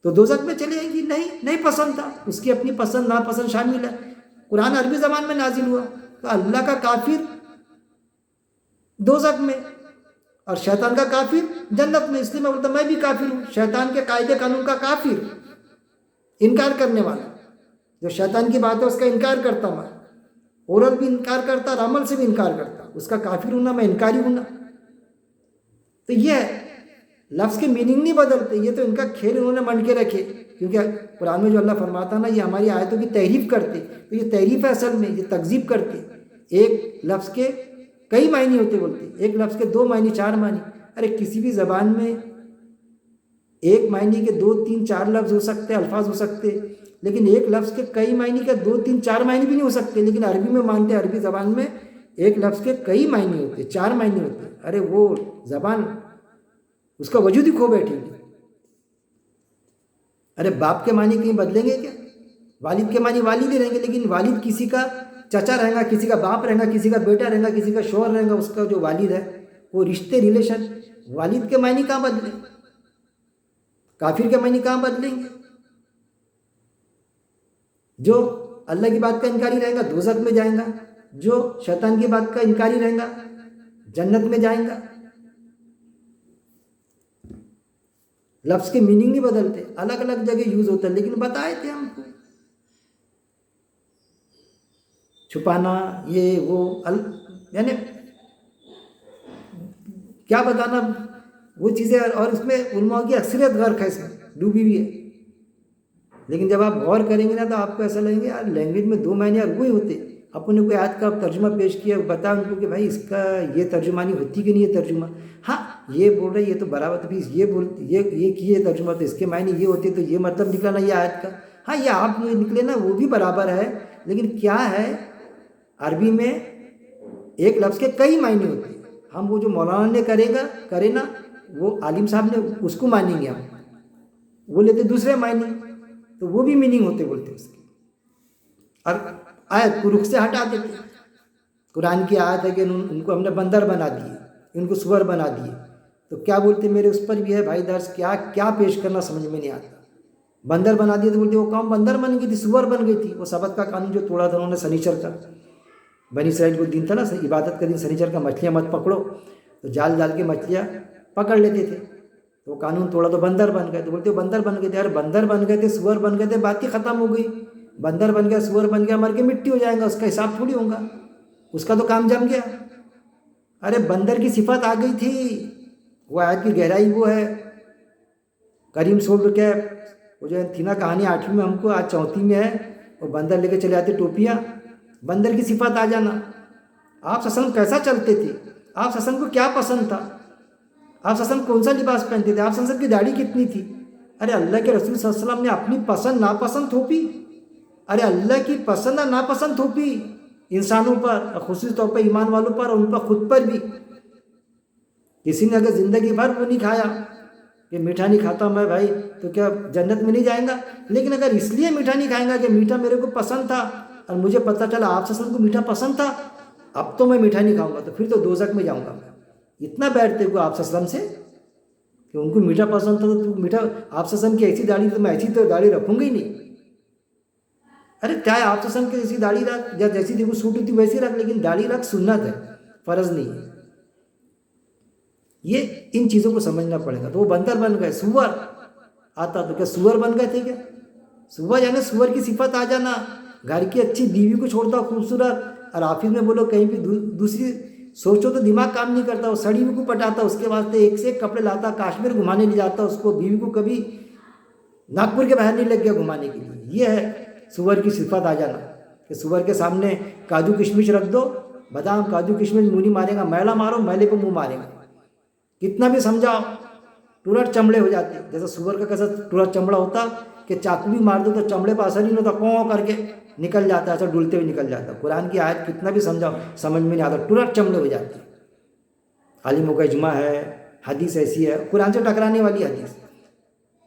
تو دوزخ میں چلے جائیں گی؟ نہیں پسند تھا، اس کی اپنی پسند ناپسند شامل ہے۔ قرآن عربی زبان میں نازل ہوا تو اللہ کا کافر دوزخ میں اور شیطان کا کافر جنت میں، اس لیے میں بولتا میں بھی کافر ہوں، شیطان کے قاعدے قانون کا کافر، انکار کرنے والا، جو شیطان کی بات ہے اس کا انکار کرتا ہوں، عورت بھی انکار کرتا اور عمل سے بھی انکار کرتا، اس کا کافر ہونا میں انکاری ہونا۔ تو یہ ہے، لفظ کے میننگ نہیں بدلتے، یہ تو ان کا کھیل انہوں نے منڈ کے رکھے، کیونکہ قرآن میں جو اللہ فرماتا نا یہ ہماری آیتوں کی تحریف کرتے، تو یہ تحریف ہے اصل میں، یہ تکذیب کرتے، ایک لفظ کے کئی معنی ہوتے بولتے، ایک لفظ کے 2 معنی 4 معنی، ارے کسی بھی زبان میں ایک معنی کے 2 3 4 لفظ ہو سکتے، الفاظ ہو سکتے، لیکن ایک لفظ کے کئی معنی کے 2 3 4 معنی بھی نہیں ہو سکتے، لیکن عربی میں مانتے ہیں عربی زبان میں ایک لفظ کے کئی معنی ہوتے، 4 معنی ہوتے، ارے وہ زبان اس کا وجود ہی کھو بیٹھے گی۔ ارے باپ کے معنی کہیں بدلیں گے کیا؟ والد کے معنی والد ہی رہیں گے، لیکن والد کسی کا چچا رہیں گا، کسی کا باپ رہیں گا، کسی کا بیٹا رہیں گا، کسی کا شوہر رہیں گا، اس کا جو والد ہے وہ رشتے ریلیشن، والد کے معنی کہاں بدلیں؟ کافر کے معنی کہاں بدلیں گے؟ جو اللہ کی بات کا انکاری رہے گا دوزخ میں جائیں گا، جو شیطان کی بات کا انکاری رہے گا جنت میں جائیں گا۔ لفظ کے میننگ نہیں بدلتے، الگ الگ جگہ یوز ہوتا ہے، لیکن بتائے تھے ہم کو چھپانا یہ وہ یعنی کیا بتانا وہ چیزیں، اور اس میں علماء کی اکثریت غرق ہے، اس میں ڈوبی ہوئی ہے، لیکن جب آپ غور کریں گے نا تو آپ کو ایسا لگیں گے یار لینگویج میں 2 معنی اور وہی ہوتے، اپنے کوئی آیت کا ترجمہ پیش کیا بتا ان کو کہ بھائی اس کا یہ ترجمانی ہوتی کہ نہیں یہ ترجمہ، ہاں یہ بول رہے یہ تو برابر، تو یہ بول یہ کیے ترجمہ تو اس کے معنی یہ ہوتے، تو یہ مطلب نکلا نا یہ آیت کا، ہاں یہ آپ نکلے نا وہ بھی برابر ہے، لیکن کیا ہے عربی میں ایک لفظ کے کئی معنی ہوتے ہیں، ہم وہ جو مولانا نے کرے نا وہ عالم صاحب نے اس کو مانیں گے، ہم وہ لیتے دوسرے معنی، تو وہ بھی میننگ ہوتے بولتے اس کے، اور آیت کو رخ سے ہٹا دیتے۔ قرآن کی آیت ہے کہ ان کو ہم نے بندر بنا دیے، ان کو سور بنا دیے، تو کیا بولتے میرے اس پر بھی ہے بھائی درس، کیا پیش کرنا سمجھ میں نہیں آتا، بندر بنا دیے تو بولتے وہ قوم بندر بن گئی تھی، سور بن گئی تھی، وہ سبت کا قانون جو توڑا تھا انہوں نے سنیچر کا، بنی اسرائیل کو دن تھا نا عبادت کا دن، سنیچر کا مچھلیاں مت پکڑو، تو جال ڈال کے مچھلیاں پکڑ لیتے تھے، تو وہ قانون توڑا تو بندر بن گئے، تو بولتے بندر بن گئے تھے، یار بندر بن گئے تھے سور بن گئے تھے بات ہی ختم ہو گئی، بندر بن گیا سور بن گیا مر کے مٹی ہو جائے گا، اس کا حساب تھوڑی ہوگا، اس کا تو کام جم گیا۔ ارے بندر کی صفت آ گئی تھی، وہ آیت کی گہرائی وہ ہے، کریم سولڈ کیپ، وہ جو تھی نا کہانی 8ویں میں ہم کو آج 34 میں ہے، وہ بندر لے کے چلے آتے ٹوپیاں، بندر کی صفت آ جانا۔ آپ صلی اللہ علیہ وسلم کیسا چلتے تھے، آپ صلی اللہ علیہ وسلم کو کیا پسند تھا، آپ صلی اللہ علیہ وسلم کون سا لباس پہنتے تھے، آپ صلی اللہ علیہ وسلم کی داڑھی کتنی تھی، ارے اللہ کے رسول صلی اللہ علیہ وسلم نے اپنی پسند ناپسند تھوپی، ارے اللہ کی پسند اور ناپسند تھوپی انسانوں پر، خصوصی طور پر ایمان والوں پر، اور ان پر خود پر بھی۔ کسی نے اگر زندگی بھر وہ نہیں کھایا کہ میٹھا نہیں کھاتا میں بھائی تو کیا جنت میں نہیں جائیں گا، لیکن اگر اس لیے میٹھا نہیں کھائیں گا کہ میٹھا میرے کو پسند تھا اور مجھے پتہ چلا آپ صلی اللہ علیہ وسلم کو میٹھا پسند تھا، اب تو میں میٹھا نہیں کھاؤں گا، تو پھر تو دوزخ میں جاؤں گا میں، اتنا بیٹھتے کو آپ صلی اللہ علیہ وسلم سے کہ ان کو میٹھا پسند تھا تو میٹھا، آپ صلی اللہ علیہ وسلم کی ایسی داڑھی تو میں ایسی تو داڑھی رکھوں گی نہیں، ارے چاہے آپ صلی اللہ علیہ وسلم کی جیسی داڑھی رکھ یا جیسی دیکھو سوٹ ہوتی ویسی رکھ، لیکن داڑھی رکھ سنت ہے، فرض نہیں ہے، یہ ان چیزوں کو سمجھنا پڑے گا۔ تو وہ بندر بن گئے، سور آتا تو کیا سور بن گئے تھے کیا، سور یعنی سور کی صفت آ جانا، گھر کی اچھی بیوی کو چھوڑتا خوبصورت، اور آفس میں بولو کہیں بھی دوسری سوچو تو دماغ کام نہیں کرتا، وہ سڑی ہوئی کو پٹاتا، اس کے واسطے ایک سے ایک کپڑے لاتا، کاشمیر گھمانے لے جاتا اس کو، بیوی کو کبھی ناگپور کے باہر نہیں لگ گیا گھمانے کے لیے، یہ ہے سور کی صفت آ جانا، کہ سور کے سامنے کاجو کشمش رکھ دو، بادام کاجو کشمش منہ نہیں مارے گا، میلا مارو میلے کو منہ مارے گا، کتنا بھی سمجھاؤ ٹورٹ چمڑے ہو جاتے، جیسا سور کا کیسا ٹورٹ چمڑا ہوتا کہ چاقو بھی مار دو تو چمڑے پر اثر ہی نہیں ہوتا، پوں کر کے نکل جاتا، ایسا ڈولتے ہوئے نکل جاتا۔ قرآن کی آیت کتنا بھی سمجھاؤ سمجھ میں نہیں آتا، ٹورٹ چمڑے ہو جاتے۔ عالموں کا اجماع ہے، حدیث ایسی ہے، قرآن سے ٹکرانے والی حدیث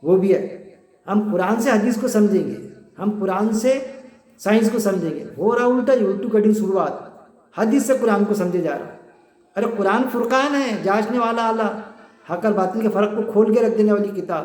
وہ بھی ہے، ہم قرآن سے حدیث کو سمجھیں گے، ہم قرآن سے سائنس کو سمجھیں گے، ہو رہا الٹا، الٹو کٹی شروعات، حدیث سے قرآن کو سمجھے جا رہا۔ ارے قرآن فرقان ہے، جانچنے والا اعلیٰ، حق اور باطل کے فرق کو کھول کے رکھ دینے والی کتاب،